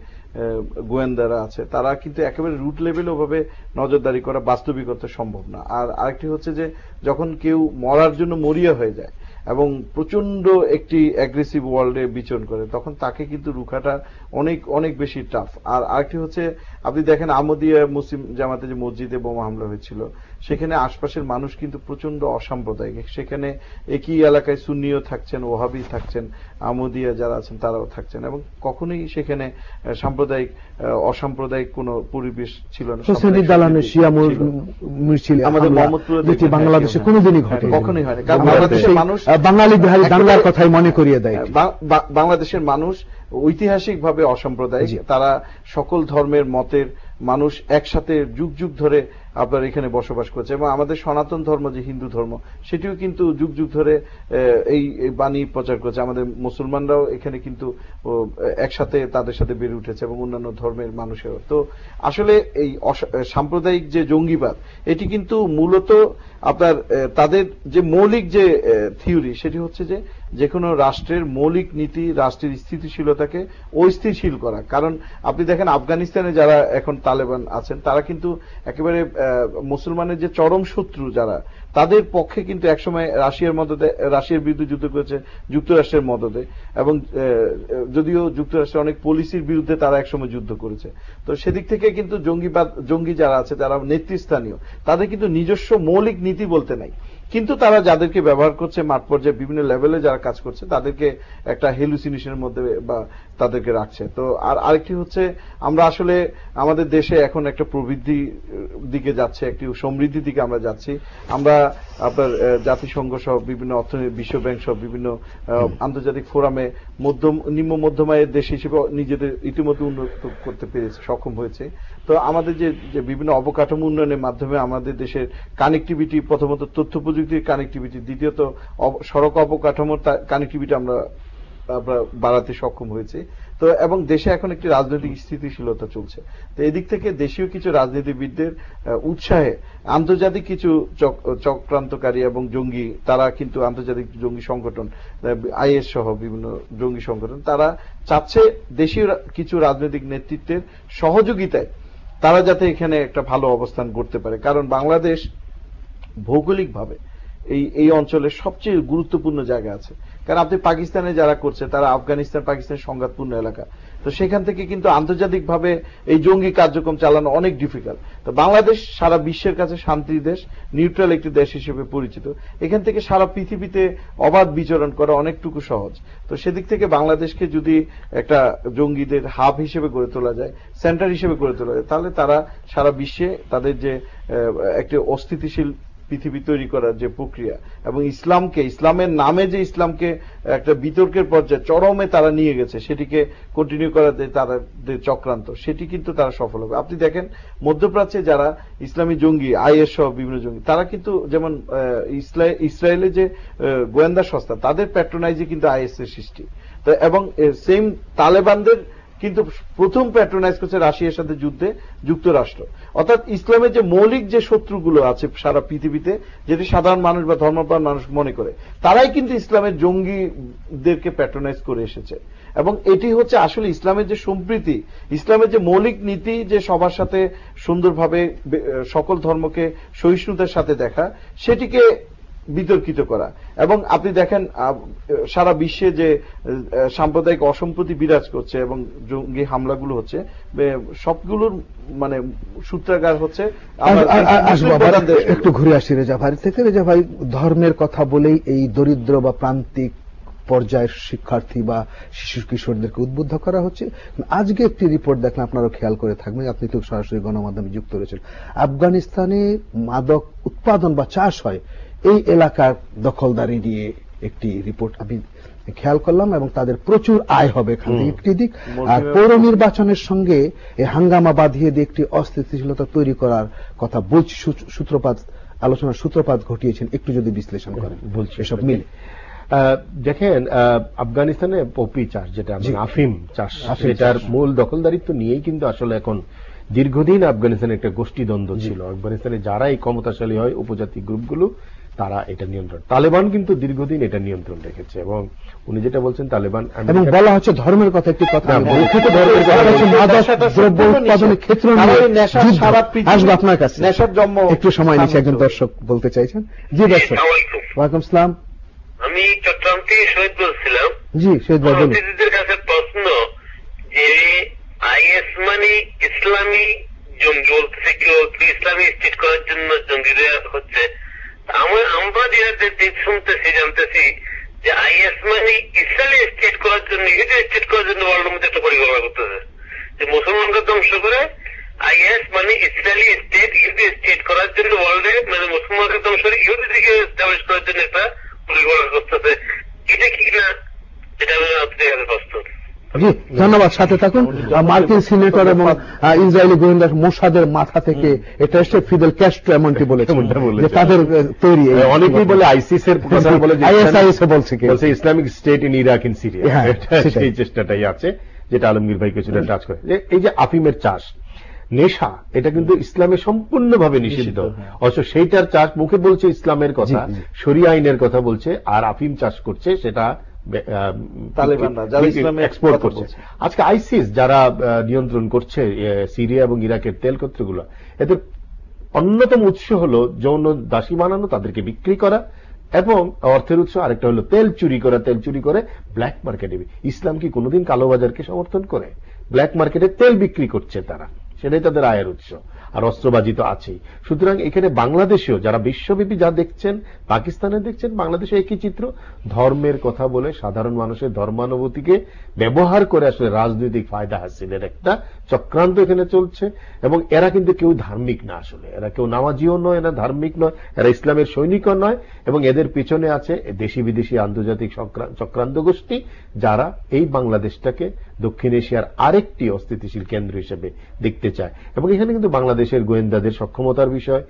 গোয়েন্দারা আছে, তারা কিন্তু একেবারে রুট লেভেলে ওভাবে নজরদারি করা বাস্তবিকতা সম্ভব না। আর আরেকটি হচ্ছে যে যখন কেউ মরার জন্য মরিয়া হয়ে যায় এবং প্রচন্ড একটি অ্যাগ্রেসিভ ওয়ার্ল্ডে বিচরণ করে, তখন তাকে কিন্তু রুখাটা অনেক অনেক বেশি টাফ। আর আরেকটি হচ্ছে, আপনি দেখেন আহমদিয়া মুসলিম জামাতে যে মসজিদে বোমা হামলা হয়েছিল, সেখানে আশপাশের মানুষ কিন্তু প্রচন্ড অসাম্প্রদায়িক। সেখানে একই এলাকায় সুন্নিও থাকছেন, ওহাবি থাকছেন, আহমদিয়া যারা আছেন তারাও থাকছেন, এবং কখনোই সেখানে অসাম্প্রদায়িক কোন পরিবেশ ছিল না। আমাদের মোহাম্মদপুরে বাংলাদেশে কোনোদিনই ঘটে, কখনোই হয়নি। কারণ বাংলাদেশের মানুষ বাঙালি বিহারী দাঙ্গার কথাই মনে করিয়ে দেয়। বাংলাদেশের মানুষ ঐতিহাসিকভাবে অসাম্প্রদায়িক, তারা সকল ধর্মের মতের মানুষ একসাথে যুগ যুগ ধরে আপনার এখানে বসবাস করছে, এবং আমাদের সনাতন ধর্ম যে হিন্দু ধর্ম সেটিও কিন্তু যুগ যুগ ধরে এই বাণী প্রচার করছে। আমাদের মুসলমানরাও এখানে কিন্তু একসাথে তাদের সাথে বেড়ে উঠেছে, এবং অন্যান্য ধর্মের মানুষেরও। তো আসলে এই সাম্প্রদায়িক যে জঙ্গিবাদ এটি কিন্তু মূলত আপনার তাদের যে মৌলিক যে থিওরি সেটি হচ্ছে যে কোনো রাষ্ট্রের মৌলিক নীতি রাষ্ট্রের স্থিতিশীলতাকে অস্থিতিশীল করা। কারণ আপনি দেখেন আফগানিস্তানে যারা এখন তালেবান আছেন তারা কিন্তু একেবারে মুসলমানের যে চরম শত্রু যারা, তাদের পক্ষে কিন্তু একসময় রাশিয়ার বিরুদ্ধে যুদ্ধ করেছে যুক্তরাষ্ট্রের মদদে, এবং যদিও যুক্তরাষ্ট্রের অনেক পলিসির বিরুদ্ধে তারা একসময় যুদ্ধ করেছে। তো সেদিক থেকে কিন্তু জঙ্গি যারা আছে যারা নেতৃস্থানীয়, তাদের কিন্তু নিজস্ব মৌলিক নীতি বলতে নাই, কিন্তু তারা যাদেরকে ব্যবহার করছে মাঠ পর্যায়ে বিভিন্ন লেভেলে যারা কাজ করছে তাদেরকে একটা হেলুসিনেশনের মধ্যে বা তাদেরকে রাখছে। তো আর আরেকটি হচ্ছে আমরা আসলে আমাদের দেশে এখন একটা প্রবৃদ্ধি দিকে যাচ্ছে, একটি সমৃদ্ধির দিকে আমরা যাচ্ছি। আমরা আপনার জাতিসংঘ সহ বিভিন্ন অর্থনীতি, বিশ্ব ব্যাংক সহ বিভিন্ন আন্তর্জাতিক ফোরামে নিম্ন মধ্যম আয়ের দেশ হিসেবে নিজেদের ইতিমধ্যে উন্নত করতে পেরেছে, সক্ষম হয়েছে। তো আমাদের যে বিভিন্ন অবকাঠামো উন্নয়নের মাধ্যমে আমাদের দেশের কানেক্টিভিটি, প্রথমত তথ্য প্রযুক্তির কানেক্টিভিটি, দ্বিতীয়ত সড়ক অবকাঠামোর কানেক্টিভিটি আমরা বাড়াতে সক্ষম হয়েছে। তো এবং দেশে এখন একটি রাজনৈতিক স্থিতিশীলতা চলছে। তো এদিক থেকে দেশীয় কিছু রাজনীতিবিদদের উৎসাহে আন্তর্জাতিক কিছু চক্রান্তকারী এবং জঙ্গি, তারা কিন্তু আন্তর্জাতিক জঙ্গি সংগঠন আইএস সহ বিভিন্ন জঙ্গি সংগঠন, তারা চাচ্ছে দেশীয় কিছু রাজনৈতিক নেতৃত্বের সহযোগিতায় তারা যাতে এখানে একটা ভালো অবস্থান করতে পারে। কারণ বাংলাদেশ ভৌগোলিকভাবে এই অঞ্চলের সবচেয়ে গুরুত্বপূর্ণ জায়গা আছে। কারণ আপনি পাকিস্তানে যারা করছে তারা আফগানিস্তান পাকিস্তানের সংঘাতপূর্ণ এলাকা, তো সেখান থেকে কিন্তু আন্তর্জাতিকভাবে এই জঙ্গি কার্যক্রম চালানো অনেক ডিফিকাল্ট। তো বাংলাদেশ সারা বিশ্বের কাছে শান্তির দেশ, নিউট্রাল একটি দেশ হিসেবে পরিচিত। এখান থেকে সারা পৃথিবীতে অবাধ বিচরণ করা অনেকটুকু সহজ। তো সেদিক থেকে বাংলাদেশকে যদি একটা জঙ্গিদের হাব হিসেবে গড়ে তোলা যায়, সেন্টার হিসেবে গড়ে তোলা যায়, তাহলে তারা সারা বিশ্বে তাদের যে একটি অস্থিতিশীল পৃথিবী তৈরি করার যে প্রক্রিয়া, এবং ইসলামের নামে যে ইসলামকে একটা বিতর্কের পর্যায়ে চরমে তারা নিয়ে গেছে, সেটিকে কন্টিনিউ করাতে তাদের চক্রান্ত, সেটি কিন্তু তারা সফল হবে। আপনি দেখেন মধ্যপ্রাচ্যে যারা ইসলামী জঙ্গি, আইএস সহ বিভিন্ন জঙ্গি, তারা কিন্তু যেমন ইসরায়েলের যে গোয়েন্দা সংস্থা, তাদের প্যাট্রোনাইজে কিন্তু আইএস এর সৃষ্টি। তো এবং সেম তালেবানদের কিন্তু প্রথম প্যাট্রোনাইজ করছে রাশিয়ার সাথে যুদ্ধে যুক্তরাষ্ট্র। অর্থাৎ ইসলামের যে মৌলিক যে শত্রুগুলো আছে সারা পৃথিবীতে, যেটি সাধারণ মানুষ বা ধর্মপ্রাণ মানুষ মনে করে, তারাই কিন্তু ইসলামের জঙ্গিদেরকে প্যাট্রোনাইজ করে এসেছে। এবং এটি হচ্ছে আসলে ইসলামের যে সম্প্রীতি, ইসলামের যে মৌলিক নীতি, যে সবার সাথে সুন্দরভাবে সকল ধর্মকে সহিষ্ণুতার সাথে দেখা, সেটিকে বিতর্কিত করা। এবং আপনি দেখেন সারা বিশ্বে যে সাম্প্রদায়িক অসম্প্রীতি বিরাজ করছে এবং জঙ্গি হামলাগুলো হচ্ছে, সবগুলোর মানে সূত্রাগার হচ্ছে। একটু ঘুরে আসি রেজা ভাই থেকে। রেজা ভাই, ধর্মের কথা বলেই এই দরিদ্র বা প্রান্তিক পর্যায়ের শিক্ষার্থী বা শিশু কিশোরদেরকে উদ্বুদ্ধ করা হচ্ছে। আজকে একটি রিপোর্ট দেখলে আপনারা খেয়াল করে থাকবেন, আপনি তো সরাসরি গণমাধ্যমে যুক্ত রয়েছেন, আফগানিস্তানে মাদক উৎপাদন বা চাষ হয়, এই এলাকার দখলদারি নিয়ে একটি রিপোর্ট আমি খেয়াল করলাম, এবং তাদের প্রচুর আয় হবে এখান থেকে একটি দিক। আর পৌর নির্বাচনের সঙ্গে এই হাঙ্গামা বাঁধিয়ে দিয়ে একটি অস্থিতিশীলতা তৈরি করার কথা বলছি, আলোচনার সূত্রপাত ঘটিয়েছেন, একটু যদি বিশ্লেষণ করেন এসব মিলে। দেখেন, আফগানিস্তানে পপি চাষ, যেটা আফিম চাষ, সেটার মূল দখলদারিত্ব নিয়েই কিন্তু আসলে এখন দীর্ঘদিন আফগানিস্তানে একটা গোষ্ঠীদ্বন্দ্ব ছিল। আফগানিস্তানে যারা এই ক্ষমতাশালী হয় উপজাতি গ্রুপগুলো, তারা এটা নিয়ন্ত্রণ, তালেবান কিন্তু দীর্ঘদিন এটা নিয়ন্ত্রণ রেখেছে। এবং উনি যেটা বলছেন তালেবান, এবং বলা হচ্ছে ধর্মের কথা, একটি কথা আসবে আপনার কাছে, নেশার জন্ম একটু সময় নিচ্ছে, একজন দর্শক বলতে চাইছেন। জি দর্শক, ওয়ালাইকুম সালাম। আমি চট্টগ্রাম থেকে শহীদ বলছিলাম। জি শহীদ ভাই, অতিথিদের কাছে প্রশ্ন যে আইএস মানে ইসলামী জঙ্গি বলতেছে, কেউ ইসলামী স্টেট করার জন্য জঙ্গিরা হচ্ছে। আমরা যেটা শুনতেছি জানতেছি যে আইএস মানে ইসরায়েলি স্টেট করার জন্য, ইহুদি স্টেট করার জন্য ওয়ার্ল্ডের মধ্যে একটা পরিকল্পনা করতেছে, যে মুসলমানকে ধ্বংস করে আইএস মানে ইসরায়েলি স্টেট, ইহুদি স্টেট করার জন্য ওয়ার্ল্ডে, মানে মুসলমানকে ধ্বংস করে ইহুদি দিকে এস্টাবলিশ করার জন্য একটা পরিকল্পনা করতেছে। এটা কি না, এটা আমি আপনাদের কাছে প্রশ্ন। জি ধন্যবাদ, সাথে থাকুন। মার্কিন সিনেটর এবং ইসরায়েলি গোয়েন্দা মোসাদের মাথা থেকে এটা এসে ফিদেল ক্যাস্ট্রো এমনটি বলেছেন যে তাদের তৈরি। অনেকেই বলে আইসিস এর কথা বলে, আইএসআইএস বলছে Islamic state in Iraq in Syria, সেই চেষ্টাটাই আছে, যেটা আলমগীর ভাই কিছুটা টাচ করে। এই যে আফিমের চাষ, নেশা, এটা কিন্তু ইসলামে সম্পূর্ণভাবে নিষিদ্ধ, অবশ্য সেইটার চাষ মুখে বলছে ইসলামের কথা, শরিয়া আইনের কথা বলছে, আর আফিম চাষ করছে সেটা এক্সপোর্ট করছে। আজকে আইসিস যারা নিয়ন্ত্রণ করছে সিরিয়া এবং ইরাকের তেল ক্ষেত্রগুলো, এদের অন্যতম উৎস হলো যৌন দাসী বানানো, তাদেরকে বিক্রি করা, এবং অর্থের উৎস আরেকটা হলো তেল চুরি করা, তেল চুরি করে ব্ল্যাক মার্কেটে। ইসলাম কি কোনোদিন কালোবাজারকে সমর্থন করে? ব্ল্যাক মার্কেটে তেল বিক্রি করছে তারা, সেটাই তাদের আয়ের উৎস, আর অস্ত্রবাজি তো আছেই। সুতরাং এখানে বাংলাদেশেও যারা বিশ্বব্যাপী যা দেখছেন, পাকিস্তানে দেখছেন, বাংলাদেশে একই চিত্র। ধর্মের কথা বলে সাধারণ মানুষের ধর্মানুভূতিকে ব্যবহার করে আসলে রাজনৈতিক ফায়দা হাসিলের একটা চক্রান্ত এখানে চলছে। এবং এরা কিন্তু কেউ ধার্মিক না, আসলে এরা কেউ নামাজিও নয়, এরা ধার্মিক নয়, এরা ইসলামের সৈনিকও নয়, এবং এদের পিছনে আছে দেশি বিদেশি আন্তর্জাতিক চক্রান্ত গোষ্ঠী, যারা এই বাংলাদেশটাকে দক্ষিণ এশিয়ার আরেকটি অস্থিতিশীল কেন্দ্র হিসেবে দেখতে চায়। এবং এখানে কিন্তু বাংলাদেশের গোয়েন্দাদের সক্ষমতার বিষয়,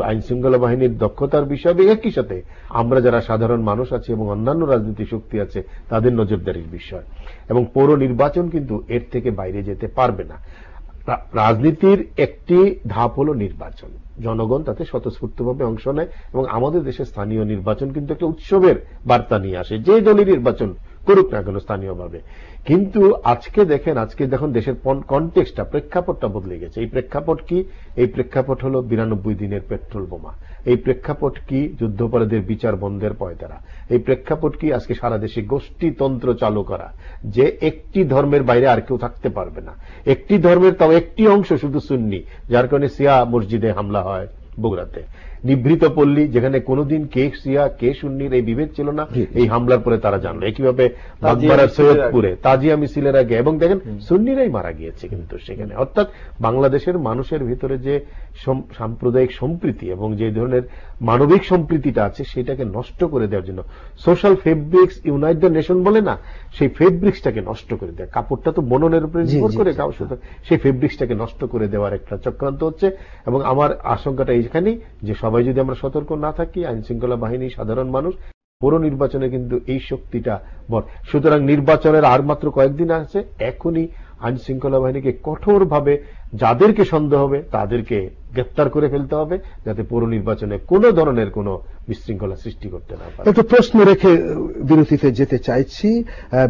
আইন শৃঙ্খলা বাহিনীর দক্ষতার বিষয়, একই সাথে আমরা যারা সাধারণ মানুষ আছি এবং অন্যান্য রাজনৈতিক শক্তি আছে তাদের নজরদারির বিষয়। এবং পৌর নির্বাচন কিন্তু এর থেকে বাইরে যেতে পারবে না। রাজনীতির একটি ধাপ হলো নির্বাচন, জনগণ তাতে স্বতঃস্ফূর্তভাবে অংশ নেয়, এবং আমাদের দেশে স্থানীয় নির্বাচন কিন্তু একটা উৎসবের বার্তা নিয়ে আসে, যে দলই নির্বাচন করুক না কেন স্থানীয়ভাবে। কিন্তু আজকে দেখুন দেশের কনটেক্সটটা, প্রেক্ষাপটটা বদলে গেছে। এই প্রেক্ষাপট কি? এই প্রেক্ষাপট হলো 92 দিনের পেট্রোল বোমা। এই প্রেক্ষাপট কি? যুদ্ধাপরাধীদের বিচার বন্ধের পয়তারা। এই প্রেক্ষাপট কি? আজকে সারা দেশে গোষ্ঠীতন্ত্র চালু করা, যে একটি ধর্মের বাইরে আর কেউ থাকতে পারবে না, একটি ধর্মের তাও একটি অংশ শুধু সুন্নি, যার কারণে সিয়া মসজিদে হামলা হয় বগুড়াতে। নিভৃত পল্লী, যেখানে কোনোদিন কে সিয়া কে সুন্নির এই বিভেদ ছিল না, এই হামলার পরে তারা জানলো। একইভাবে সৈয়দপুরে তাজিয়া মিছিলের আগে, এবং দেখেন সুন্নিরাই মারা গিয়েছে কিন্তু সেখানে। অর্থাৎ বাংলাদেশের মানুষের ভিতরে যে সাম্প্রদায়িক সম্প্রীতি এবং যে ধরনের মানবিক সম্প্রীতিটা আছে, সেটাকে নষ্ট করে দেওয়ার জন্য social fabrics unite the nation বলে না, সেই ফেব্রিক্সটাকে নষ্ট করে দেয়। কাপড়টা তো বননের উপরে নির্ভর করে, সেই ফেব্রিক্সটাকে নষ্ট করে দেওয়ার একটা চক্রান্ত হচ্ছে। এবং আমার আশঙ্কাটা এইখানেই, যে সবাই যদি আমরা সতর্ক না থাকি, আইন শৃঙ্খলা বাহিনী, সাধারণ মানুষ, পৌর নির্বাচনে কিন্তু এই শক্তিটা বড়। সুতরাং নির্বাচনের আর মাত্র কয়েকদিন আছে, এখনই আইন শৃঙ্খলা বাহিনীকে কঠোরভাবে যাদেরকে সন্দেহ হবে তাদেরকে গ্রেপ্তার করে ফেলতে হবে, যাতে পৌর নির্বাচনে কোন ধরনের কোন বিশৃঙ্খলা সৃষ্টি করতে না পারে। একটু প্রশ্ন রেখে বিরতিতে যেতে চাইছি।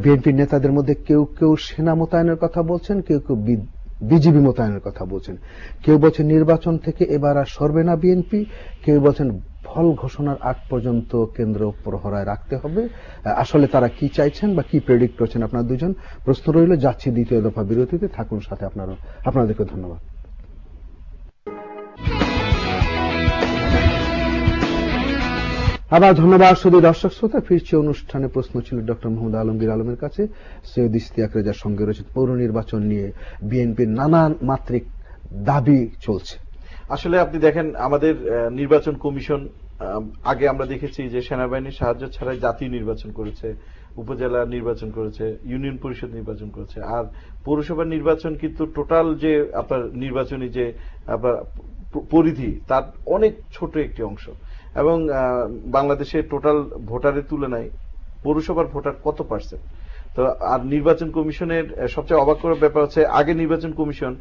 বিএনপির নেতাদের মধ্যে কেউ কেউ সেনা মোতায়েনের কথা বলছেন, কেউ কেউ বিজিবি মোতায়েনের কথা বলছেন, কেউ বলছেন নির্বাচন থেকে এবার আর সরবে না বিএনপি, কেউ বলছেন ফল ঘোষণার আগ পর্যন্ত কেন্দ্র প্রহরায় রাখতে হবে। আসলে তারা কি চাইছেন বা কি প্রেডিক্ট করছেন? আপনার দুজন প্রশ্ন রইল। যাচ্ছি দ্বিতীয় দফা বিরতিতে, থাকুন সাথে। আপনাদেরকে ধন্যবাদ। আবার ধন্যবাদ শুধু দর্শক শ্রোতা। ফিরছি অনুষ্ঠানে। প্রশ্ন ছিল ডক্টর মোহাম্মদ আলমগীর আলমের কাছে। সৈয়দ ইশতিয়াক রেজার সঙ্গে রয়েছে। পৌর নির্বাচন নিয়ে বিএনপির নানান মাত্রিক দাবি চলছে। আসলে আপনি দেখেন, আমাদের নির্বাচন কমিশন আগে আমরা দেখেছি যে সেনাবাহিনীর সাহায্য ছাড়াই জাতীয় নির্বাচন করেছে, উপজেলা নির্বাচন করেছে, ইউনিয়ন পরিষদ নির্বাচন করেছে। আর পৌরসভার নির্বাচন কিন্তু টোটাল যে আপনার নির্বাচনী যে আপনার পরিধি, তার অনেক ছোট একটি অংশ। এবং বাংলাদেশের টোটাল ভোটারের তুলনায় পৌরসভার ভোটার কত পার্সেন্ট? তো আর নির্বাচন কমিশনের সবচেয়ে অবাক করার ব্যাপার হচ্ছে, আগে নির্বাচন কমিশন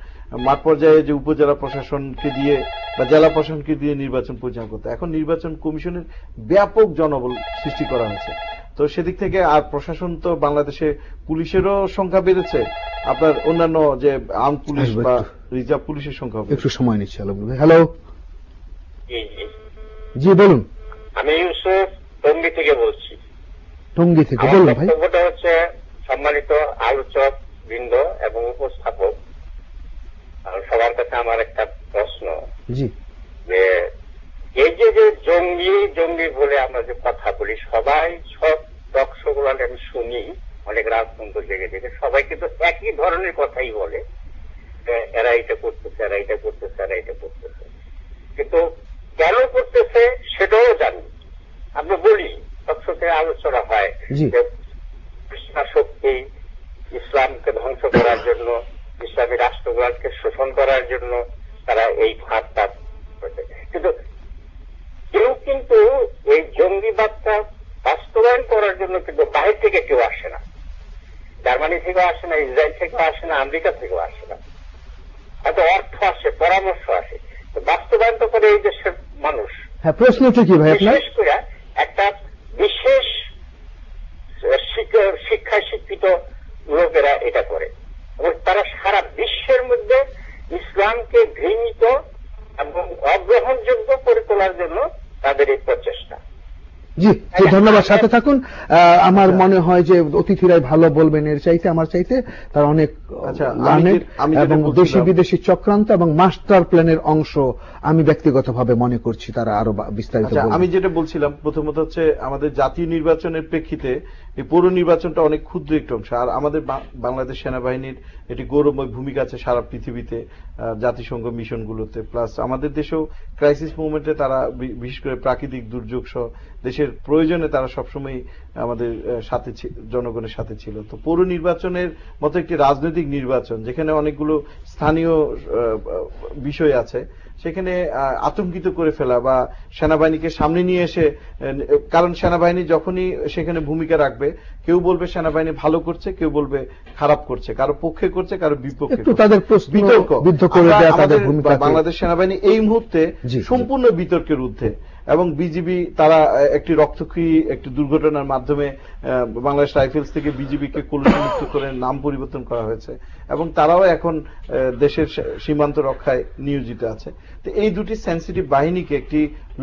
মাঠ পর্যায়ে যে উপজেলা প্রশাসনকে দিয়ে বা জেলা প্রশাসনকে দিয়ে নির্বাচন পরিচালনা করতে, এখন নির্বাচন কমিশনের ব্যাপক জনবল সৃষ্টি করা হয়েছে। তো সেদিক থেকে আর প্রশাসন তো বাংলাদেশে পুলিশেরও সংখ্যা বেড়েছে, আপনার অন্যান্য যে আর্ম পুলিশ বা রিজার্ভ পুলিশের সংখ্যা। একটু সময় নিচ্ছি। হ্যালো, জি বলুন। আমি ইউসুফ টঙ্গী থেকে বলছি। টঙ্গী থেকে বলুন ভাই। বক্তব্যটা হচ্ছে, সম্মানিত আলোচক বৃন্দ এবং উপস্থাপক, সবার কাছে আমার একটা প্রশ্ন, জি, যে এই যে জঙ্গি জঙ্গি বলে আমরা যে কথা বলি, সবাই সব টকশোগুলো আমি শুনি, অনেক রাজতন্ত্র জেগে জেগে সবাই কিন্তু একই ধরনের কথাই বলে, এরা এটা করতেছে, এরা এটা করতেছে, এরা এটা করতেছে। কিন্তু কেন করতেছে সেটাও জানি। আমরা বলি টকশোতে আলোচনা হয় যে শক্তি ইসলামকে ইসলামী রাষ্ট্রবাদকে শোষণ করার জন্য তারা এই ফাঁদটা করছে। কিন্তু কেউ কিন্তু এই জঙ্গিবাদটা বাস্তবায়ন করার জন্য কিন্তু বাইরে থেকে কেউ আসে না, জার্মানি থেকেও আসে না, ইসরায়েল থেকেও আসে না, আমেরিকা থেকেও আসে না। হয়তো অর্থ আসে, পরামর্শ আসে, তো বাস্তবায়ন তো করে এই দেশের মানুষ। হ্যাঁ, প্রশ্নটা কি ভাই আপনার? বিশেষ করে একটা বিশেষ শিক্ষায় শিক্ষিত লোকেরা এটা করে এবং তারা সারা বিশ্বের মধ্যে ইসলামকে ঘৃণিত এবং অগ্রহণযোগ্য করে তোলার জন্য তাদের এই প্রচেষ্টা। জি, ধন্যবাদ, সাথে থাকুন। আমার মনে হয় যে অতিথিরাই ভালো বলবেন এর চাইতে, আমার চাইতে তার অনেক এবং দেশি বিদেশি চক্রান্ত এবং মাস্টার প্ল্যানের অংশ আমি ব্যক্তিগতভাবে মনে করছি তারা আরো বিস্তারিত। আমি যেটা বলছিলাম প্রথমত হচ্ছে আমাদের জাতীয় নির্বাচনের প্রেক্ষিতে এই পৌর নির্বাচনটা অনেক ক্ষুদ্র একটি অংশ, আর আমাদের বাংলাদেশ সেনাবাহিনীর এটি গৌরবময় ভূমিকা আছে সারা পৃথিবীতে জাতিসংঘ মিশনগুলোতে, প্লাস আমাদের দেশেও ক্রাইসিস মুভমেন্টে তারা বিশেষ করে প্রাকৃতিক দুর্যোগ সহ দেশের প্রয়োজনে তারা সবসময় আমাদের সাথে জনগণের সাথে ছিল। তো পৌর নির্বাচনের মতো একটি রাজনৈতিক নির্বাচন যেখানে অনেকগুলো স্থানীয় বিষয় আছে, সেখানে আতঙ্কিত করে ফেলা বা সেনাবাহিনীকে সামনে নিয়ে এসে, কারণ সেনাবাহিনী যখনই সেখানে ভূমিকা রাখবে কেউ বলবে সেনাবাহিনী ভালো করছে, কেউ বলবে খারাপ করছে, কারো পক্ষে করছে, কারো বিপক্ষে, তাদের বিতর্ক। বাংলাদেশ সেনাবাহিনী এই মুহূর্তে সম্পূর্ণ বিতর্কের ঊর্ধ্বে, এবং বিজিবি তারা একটি রক্তক্ষয়ী একটি দুর্ঘটনার মাধ্যমে বাংলাদেশ রাইফেলস থেকে বিজিবিকে কলুষিত করে নাম পরিবর্তন করা হয়েছে এবং তারাও এখন দেশের সীমান্ত রক্ষায় নিয়োজিত আছে। তো এই দুটি সেন্সিটিভ বাহিনীকে একটি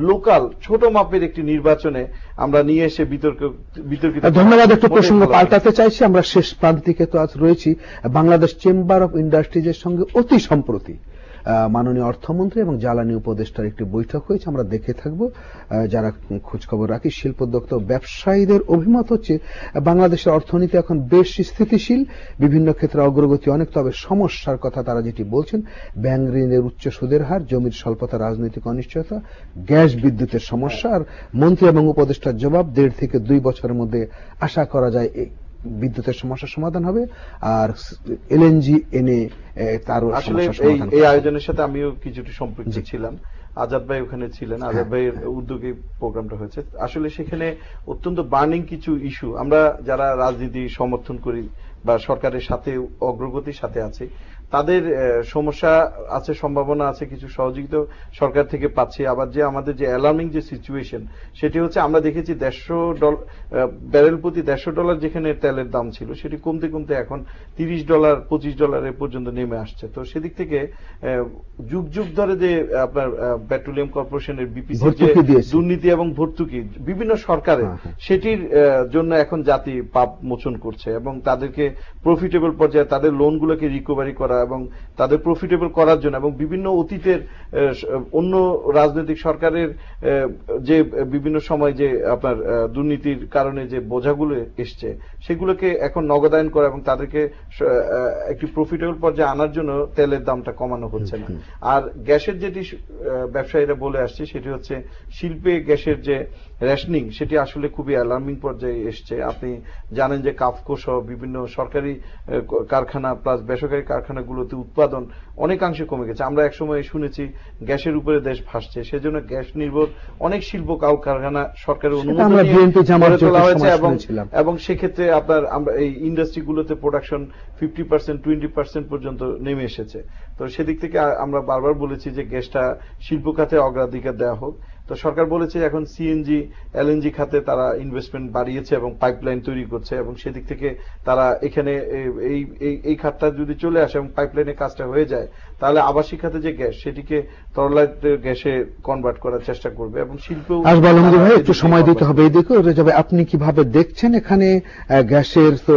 লোকাল ছোট মাপের একটি নির্বাচনে আমরা নিয়ে এসে বিতর্কিত। ধন্যবাদ। একটু প্রসঙ্গ পাল্টাতে চাইছি, আমরা শেষ প্রান্তিকে তো আজ রয়েছি। বাংলাদেশ চেম্বার অফ ইন্ডাস্ট্রিজের সঙ্গে অতি সম্প্রতি মাননীয় অর্থমন্ত্রী এবং জ্বালানি উপদেষ্টার একটি বৈঠক হয়েছে, আমরা দেখে থাকব। যারা খোঁজখবর রাখি শিল্পোদ্যোক্তা ও ব্যবসায়ীদের অভিমত হচ্ছে বাংলাদেশের অর্থনীতি এখন বেশ স্থিতিশীল, বিভিন্ন ক্ষেত্রে অগ্রগতি অনেক, তবে সমস্যার কথা তারা যেটি বলছেন ব্যাংক ঋণের উচ্চ সুদের হার, জমির স্বল্পতা, রাজনৈতিক অনিশ্চয়তা, গ্যাস বিদ্যুতের সমস্যা। আর মন্ত্রী এবং উপদেষ্টার জবাব 1.5 থেকে 2 বছরের মধ্যে আশা করা যায় বিদ্যুতের সমস্যার সমাধান হবে আর এলএনজি এনে তারও আসলে এই আয়োজনের সাথে আমিও কিছুটা সম্পৃক্ত ছিলাম। আজাদ ভাই ওখানে ছিলেন, আজাদ ভাইয়ের উদ্যোগে প্রোগ্রামটা হয়েছে। আসলে সেখানে অত্যন্ত বার্নিং কিছু ইস্যু, আমরা যারা রাজনীতি সমর্থন করি বা সরকারের সাথে অগ্রগতির সাথে আছি, তাদের সমস্যা আছে, সম্ভাবনা আছে, কিছু সহযোগিতা সরকার থেকে পাচ্ছি। আবার যে আমাদের যে অ্যালার্মিং যে সিচুয়েশন সেটি হচ্ছে আমরা দেখেছি $150 ব্যারেল প্রতি $150 যেখানে তেলের দাম ছিল সেটি কমতে কমতে এখন $30 $25 পর্যন্ত নেমে আসছে। তো সেদিক থেকে যুগ যুগ ধরে যে আপনার পেট্রোলিয়াম কর্পোরেশনের বিপিসি যে দুর্নীতি এবং ভর্তুকি বিভিন্ন সরকারের, সেটির জন্য এখন জাতি পাপ মোচন করছে এবং তাদেরকে প্রফিটেবল পর্যায়ে তাদের লোনগুলোকে রিকভারি করা এবং তাদের প্রফিটেবল করার জন্য এবং বিভিন্ন অতীতের অন্য রাজনৈতিক সরকারের যে বিভিন্ন সময় যে আপনার দুর্নীতির কারণে যে বোঝাগুলো এসছে সেগুলোকে এখন নগদায়ন করা এবং তাদেরকে একটি প্রফিটেবল পর্যায়ে আনার জন্য তেলের দামটা কমানো হচ্ছে না। আর গ্যাসের যেটি ব্যবসায়ীরা বলে আসছে সেটি হচ্ছে শিল্পে গ্যাসের যে রেশনিং সেটি আসলে খুবই অ্যালার্মিং পর্যায়ে এসছে। আপনি জানেন যে কাফকো সহ বিভিন্ন সরকারি কারখানা প্লাস বেসরকারি কারখানাগুলোতে উৎপাদন অনেকাংশে কমে গেছে। আমরা একসময় শুনেছি গ্যাসের উপরে দেশ ভাসছে, সেজন্য গ্যাস নির্ভর অনেক শিল্প কারখানা সরকারের অনুমোদন নিয়ে তোলা হয়েছে এবং সেক্ষেত্রে আপনার আমরা এই ইন্ডাস্ট্রিগুলোতে প্রোডাকশন 50% 20% পর্যন্ত নেমে এসেছে। তো সেদিক থেকে আমরা বারবার বলেছি যে গ্যাসটা শিল্প খাতে অগ্রাধিকার দেওয়া হোক। তো সরকার বলেছে এখন সিএনজি এলএনজি খাতে তারা ইনভেস্টমেন্ট বাড়িয়েছে এবং পাইপলাইন তৈরি করছে এবং সেদিক থেকে তারা এখানে এই খাতটা যদি চলে আসে এবং পাইপলাইনের কাজটা হয়ে যায় তাহলে আবাসিক খাতে যে গ্যাস সেটিকে তরলায়িত গ্যাসে কনভার্ট করার চেষ্টা করবে এবং শিল্প। আলমগীর ভাই একটু সময় দিতে হবে এই দিকে, যাবে আপনি কিভাবে দেখছেন এখানে গ্যাসের তো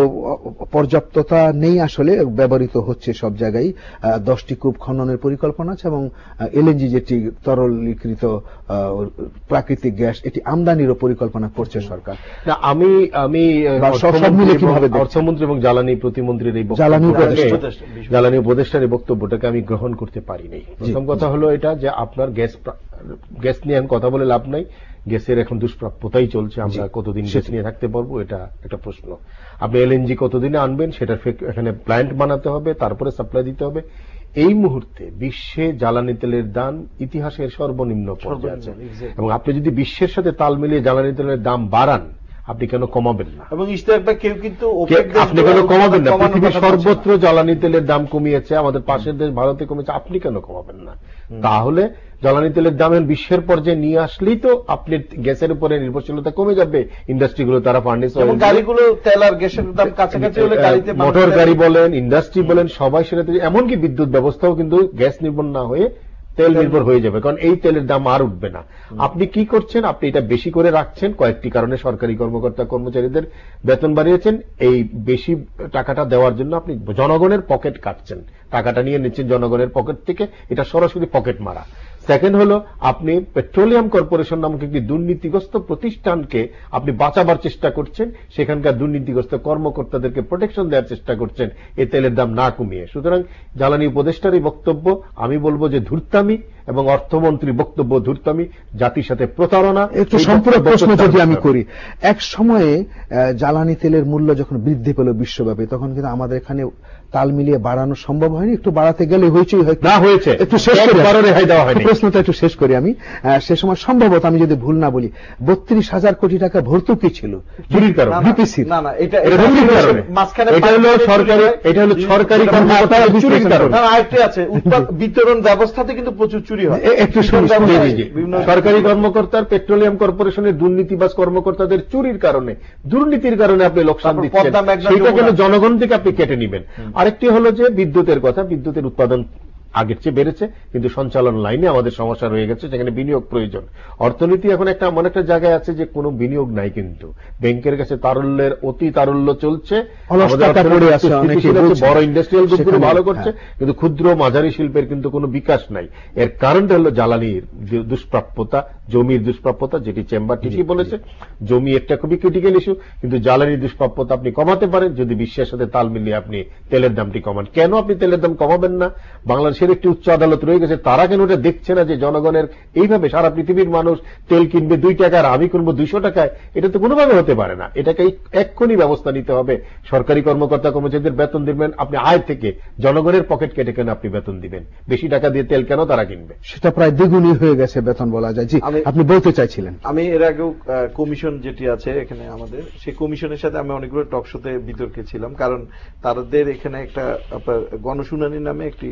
পর্যাপ্ততা নেই, আসলে ব্যবহৃত হচ্ছে সব জায়গায়, 10টি কূপ খননের পরিকল্পনা আছে এবং এলএনজি যেটি তরলীকৃত প্রাকৃতিক গ্যাস এটি আমদানিরও পরিকল্পনা করছে সরকার। না, আমি বা সব মিলে কিভাবে দেখছেন? অর্থমন্ত্রী এবং জ্বালানি প্রতিমন্ত্রীর এই জ্বালানি উপদেষ্টার এই বক্তব্যটাকে আমি গ্রহণ করতে পারিনি। প্রথম কথা হলো এটা যে আপনার গ্যাস নিয়ে এখন কথা বলে লাভ নাই। গ্যাসের এখন দুষ্প্রাপ্যতাই চলছে, আমরা কতদিন গ্যাস নিয়ে থাকতে পারবো এটা একটা প্রশ্ন। আপনি এলএনজি কতদিনে আনবেন, সেটা এখানে প্ল্যান্ট বানাতে হবে, তারপরে সাপ্লাই দিতে হবে। এই মুহূর্তে বিশ্বে জ্বালানি তেলের দাম ইতিহাসের সর্বনিম্ন পর্যায়ে আছে, এবং আপনি যদি বিশ্বের সাথে তাল মিলিয়ে জ্বালানি তেলের দাম বাড়ান, আপনি কেন কমাবেন না? এবং ইস্তাকবা কেউ কিন্তু আপনি কেন কমাবেন না? পৃথিবীর সর্বত্র জ্বালানি তেলের দাম কমিয়েছে, আমাদের পাশের দেশ ভারতে কমেছে, আপনি কেন কমাবেন না? তাহলে জ্বালানি তেলের দাম বিশ্বের পর্যায়ে নিয়ে আসলেই তো আপনি গ্যাসের উপরে নির্ভরশীলতা কমে যাবে। ইন্ডাস্ট্রিগুলো তারা ফার্নেস গাড়িগুলো তেল আর গ্যাসের দাম কাছাকাছি হলে গাড়িতে মোটর গাড়ি বলেন, ইন্ডাস্ট্রি বলেন, সবাই সেটাতে, এমনকি বিদ্যুৎ ব্যবস্থাও কিন্তু গ্যাস নির্ভর না হয়ে তেল নির্ভর হয়ে যাবে, কারণ এই তেলের দাম আর উঠবে না। আপনি কি করছেন? আপনি এটা বেশি করে রাখছেন কয়েকটি কারণে। সরকারি কর্মকর্তা কর্মচারীদের বেতন বাড়িয়েছেন, এই বেশি টাকাটা দেওয়ার জন্য আপনি জনগণের পকেট কাটছেন, টাকাটা নিয়ে নিচ্ছেন জনগণের পকেট থেকে, এটা সরাসরি পকেট মারা। সেকেন্ড হলো, আপনি পেট্রোলিয়াম কর্পোরেশন নামক একটি দুর্নীতিগ্রস্ত প্রতিষ্ঠানকে আপনি বাঁচাবার চেষ্টা করছেন, সেখানকার দুর্নীতিগ্রস্ত কর্মকর্তাদেরকে প্রোটেকশন দেওয়ার চেষ্টা করছেন এই তেলের দাম না কমিয়ে। সুতরাং জ্বালানি উপদেষ্টার এই বক্তব্য আমি বলবো যে ধূর্তামি, এবং অর্থমন্ত্রীর বক্তব্য ধূর্তামি, জাতির সাথে প্রতারণা। একটু সম্পূর্ণ প্রশ্ন যদি আমি করি, এক সময়ে জ্বালানি তেলের মূল্য যখন বৃদ্ধি পেল বিশ্বব্যাপী, তখন কিন্তু আমাদের এখানে তাল মিলিয়ে বাড়ানো সম্ভব হয়নি। একটু বাড়াতে গেলে হয়েছেই না হয়েছে, একটু শেষ করি, প্রশ্নটা একটু শেষ করি আমি। সে সময় সম্ভবত আমি যদি ভুল না বলি 32,000 কোটি টাকা ভর্তুকি ছিল চুরির কারণে, বিপিসি। না না, এটা হলো সরকারি চুরির কারণে। আরেকটি আছে, বিতরণ ব্যবস্থাতে কিন্তু প্রচুর চুরি হয়। একটু সরকারি কর্মকর্তার, পেট্রোলিয়াম কর্পোরেশনের দুর্নীতিবাজ কর্মকর্তাদের চুরির কারণে, দুর্নীতির কারণে আপনি লোকসান দিচ্ছেন, সেটা কেন জনগণ থেকে আপনি কেটে নিবেন? আরেকটি হলো যে বিদ্যুতের কথা, বিদ্যুতের উৎপাদন আগের চেয়ে বেড়েছে, কিন্তু সঞ্চালন লাইনে আমাদের সমস্যা রয়ে গেছে, সেখানে বিনিয়োগ প্রয়োজন। অর্থনীতি এখন এমন একটা জায়গায় আছে যে কোনো বিনিয়োগ নাই, কিন্তু ব্যাংকের কাছে অতি তারল্য চলছে, বড় ইন্ডাস্ট্রিয়াল গ্রুপগুলো ভালো করছে, কিন্তু ক্ষুদ্র মাঝারি শিল্পের কিন্তু কোনো বিকাশ নাই। এর কারণটা হলো জ্বালানির দুষ্প্রাপ্যতা, জমির দুষ্প্রাপ্যতা, যেটি চেম্বার ঠিকই বলেছে, জমি একটা খুবই ক্রিটিক্যাল ইস্যু, কিন্তু জ্বালানির দুষ্প্রাপ্যতা আপনি কমাতে পারেন যদি বিশ্বের সাথে তাল মিলিয়ে আপনি তেলের দামটি কমান। কেন আপনি তেলের দাম কমাবেন না? বাংলাদেশের একটি উচ্চ আদালত রয়ে গেছে, তারা কেন ওটা দেখছে না যে জনগণের এইভাবে সারা পৃথিবীর মানুষ তেল কিনবে 2 টাকার, আমি কিনবো 200 টাকায়? এটা তো কোনোভাবে হতে পারে না। এটাকে এক্ষুনি ব্যবস্থা নিতে হবে। সরকারি কর্মকর্তা কর্মচারীদের বেতন দিবেন আপনি আয় থেকে, জনগণের পকেট কেটে কেন আপনি বেতন দিবেন? বেশি টাকা দিয়ে তেল কেন তারা কিনবে? সেটা প্রায় দ্বিগুণই হয়ে গেছে বেতন বলা যায়। জি, আপনি বলতে চাইছিলেন। আমি এর আগেও কমিশন যেটি আছে এখানে আমাদের, সেই কমিশনের সাথে আমি অনেকগুলো টক শোতে বিতর্কে ছিলাম, কারণ তাদের এখানে একটা আপনার গণশুনানি নামে একটি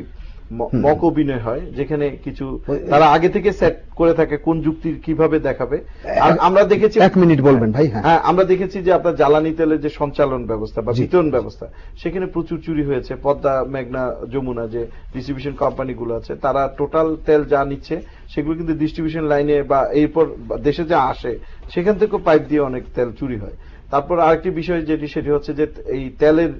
মক অভিনয় হয়, যেখানে কিছু তারা আগে থেকে সেট করে থাকে কোন যুক্তি কিভাবে দেখাবে। আর আমরা দেখেছি, 1 মিনিট বলবেন ভাই। হ্যাঁ, আমরা দেখেছি যে আপনার জ্বালানি তেলের যে সঞ্চালন ব্যবস্থা বা বিতরণ ব্যবস্থা, সেখানে প্রচুর চুরি হয়েছে। পদ্মা, মেঘনা, যমুনা যে ডিস্ট্রিবিউশন কোম্পানিগুলো আছে, তারা টোটাল তেল যা নিচ্ছে সেগুলো কিন্তু ডিস্ট্রিবিউশন লাইনে বা এরপর দেশে যা আসে সেখান থেকেও পাইপ দিয়ে অনেক তেল চুরি হয়। তারপর আরেকটি বিষয় যেটি, সেটি হচ্ছে যে এই তেলের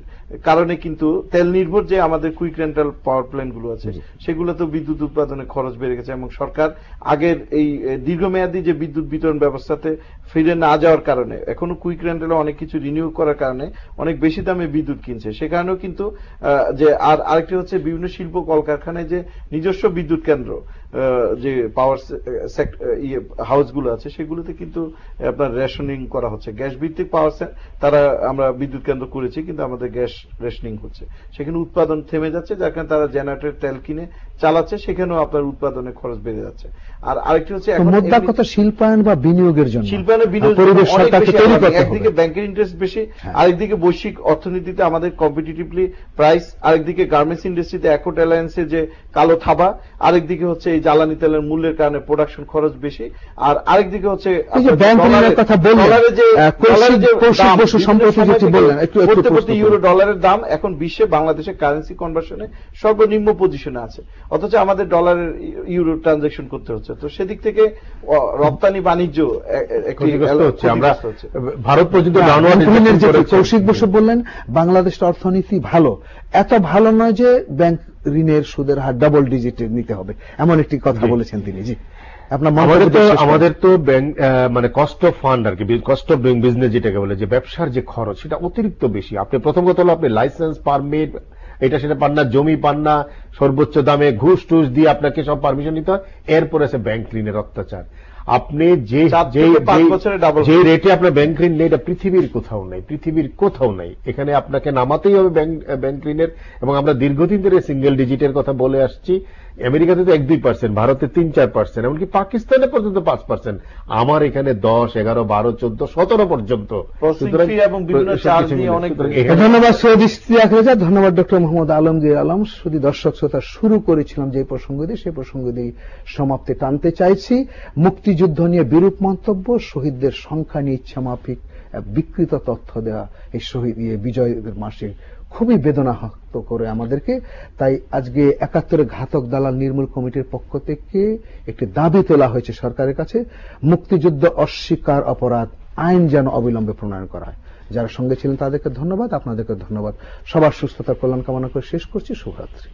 কারণে কিন্তু তেল নির্ভর যে আমাদের কুইক রেন্টাল পাওয়ার প্ল্যান্ট গুলো আছে, সেগুলো তো বিদ্যুৎ উৎপাদনে খরচ বেড়ে গেছে, এবং সরকার আগের এই দীর্ঘমেয়াদী যে বিদ্যুৎ বিতরণ ব্যবস্থাতে ফিরে না যাওয়ার কারণে, এখনো কুইক রেন্টালে অনেক কিছু রিনিউ করার কারণে অনেক বেশি দামে বিদ্যুৎ কিনছে। সে কারণেও কিন্তু যে আরেকটি হচ্ছে বিভিন্ন শিল্প কলকারখানায় যে নিজস্ব বিদ্যুৎ কেন্দ্র, যে পাওয়ার হাউসগুলো আছে, সেগুলোতে কিন্তু আপনার রেশনিং করা হচ্ছে। গ্যাস ভিত্তিক পাওয়ার তারা আমরা বিদ্যুৎ কেন্দ্র করেছি, কিন্তু আমাদের গ্যাস রেশনিং হচ্ছে, সেখানে উৎপাদন থেমে যাচ্ছে, যার কারণে তারা জেনারেটর তেল কিনে চালাচ্ছে, সেখানেও আপনার উৎপাদনের খরচ বেড়ে যাচ্ছে। আর আরেকটি হচ্ছে মোদ্দা কথা শিল্পায়ন বা বিনিয়োগের জন্য, শিল্পায়নের বিনিয়োগ একদিকে ব্যাংকের ইন্টারেস্ট বেশি, আরেকদিকে বৈশ্বিক অর্থনীতিতে আমাদের কম্পিটিটিভলি প্রাইস, আরেকদিকে গার্মেন্টস ইন্ডাস্ট্রিতে অ্যাকোর্ড অ্যালায়েন্সের যে কালো থাবা, আরেকদিকে হচ্ছে এই জ্বালানি তেলের মূল্যের কারণে প্রোডাকশন খরচ বেশি, আর আরেকদিকে হচ্ছে প্রতি ইউরো ডলারের দাম এখন বিশ্বে বাংলাদেশের কারেন্সি কনভার্সনে সর্বনিম্ন পজিশনে আছে, অথচ আমাদের ডলারের ইউরো ট্রানজাকশন করতে হচ্ছে। তো সেদিক থেকে রপ্তানি বাণিজ্য আমরা ভারত পর্যন্ত কৌশিক বসু বললেন বাংলাদেশের অর্থনীতি ভালো, এত ভালো নয় যে ব্যাংক ঋণের সুদের হার ডাবল ডিজিটে নিতে হবে, এমন একটি কথা বলেছেন তিনি। জি, আপনার মন্তব্য দিয়ে শেষ করুন। আমাদের তো ব্যাংক মানে কস্ট অফ ফান্ড আর কি, কস্ট অফ ডুইং বিজনেস যেটাকে বলে, যে ব্যবসার যে খরচ সেটা অতিরিক্ত বেশি। আপনি প্রথম কথা হলো আপনি লাইসেন্স, পারমিট, এটা সেটা পান না, জমি পান না, সর্বোচ্চ দামে ঘুষ টুস দিয়ে আপনাকে সব পারমিশন নিতে হয়। এরপর আছে ব্যাংক ঋণের অত্যাচার। আপনি যে 5 বছরে ডাবল যে রেটে আপনার ব্যাংক ঋণ নেই, এটা পৃথিবীর কোথাও নেই, পৃথিবীর কোথাও নেই। এখানে আপনাকে নামাতেই হবে ব্যাংক ঋণের। এবং আমরা দীর্ঘদিন ধরে সিঙ্গেল ডিজিটের কথা বলে আসছি। আমেরিকাতে তো 1-2%, ভারতে 3-4%, এমনকি পাকিস্তানে পর্যন্ত 5%। আমার এখানে 10, 11, 12, 14, 17 পর্যন্ত। প্রসেসিং ফি এবং বিভিন্ন চার্জ নিয়ে অনেক। ধন্যবাদ সৈয়দ ইশতিয়াক রেজা, ধন্যবাদ ডক্টর মোহাম্মদ আলমগীর আলম। শুধু দর্শক শ্রোতা, শুরু করেছিলাম যে প্রসঙ্গ দিয়ে, সেই প্রসঙ্গ দিয়ে সমাপ্তি টানতে চাইছি। মুক্তিযুদ্ধ নিয়ে বিরূপ মন্তব্য, শহীদদের সংখ্যা নিয়ে ইচ্ছামাফিক বিকৃত তথ্য দেওয়া এই শহীদ বিজয়ের মাসে খুবই বেদনাহত করে আমাদেরকে। তাই আজকে 71 ঘাতক দালাল নির্মূল কমিটির পক্ষ থেকে একটি দাবি তোলা হয়েছে সরকারের কাছে, মুক্তিযুদ্ধ অস্বীকার অপরাধ আইন যেন অবিলম্বে প্রণয়ন করা হয়। যারা সঙ্গে ছিলেন তাদেরকে ধন্যবাদ, আপনাদেরকে ধন্যবাদ। সবার সুস্থতার কল্যাণ কামনা করে শেষ করছি। শুভরাত্রি।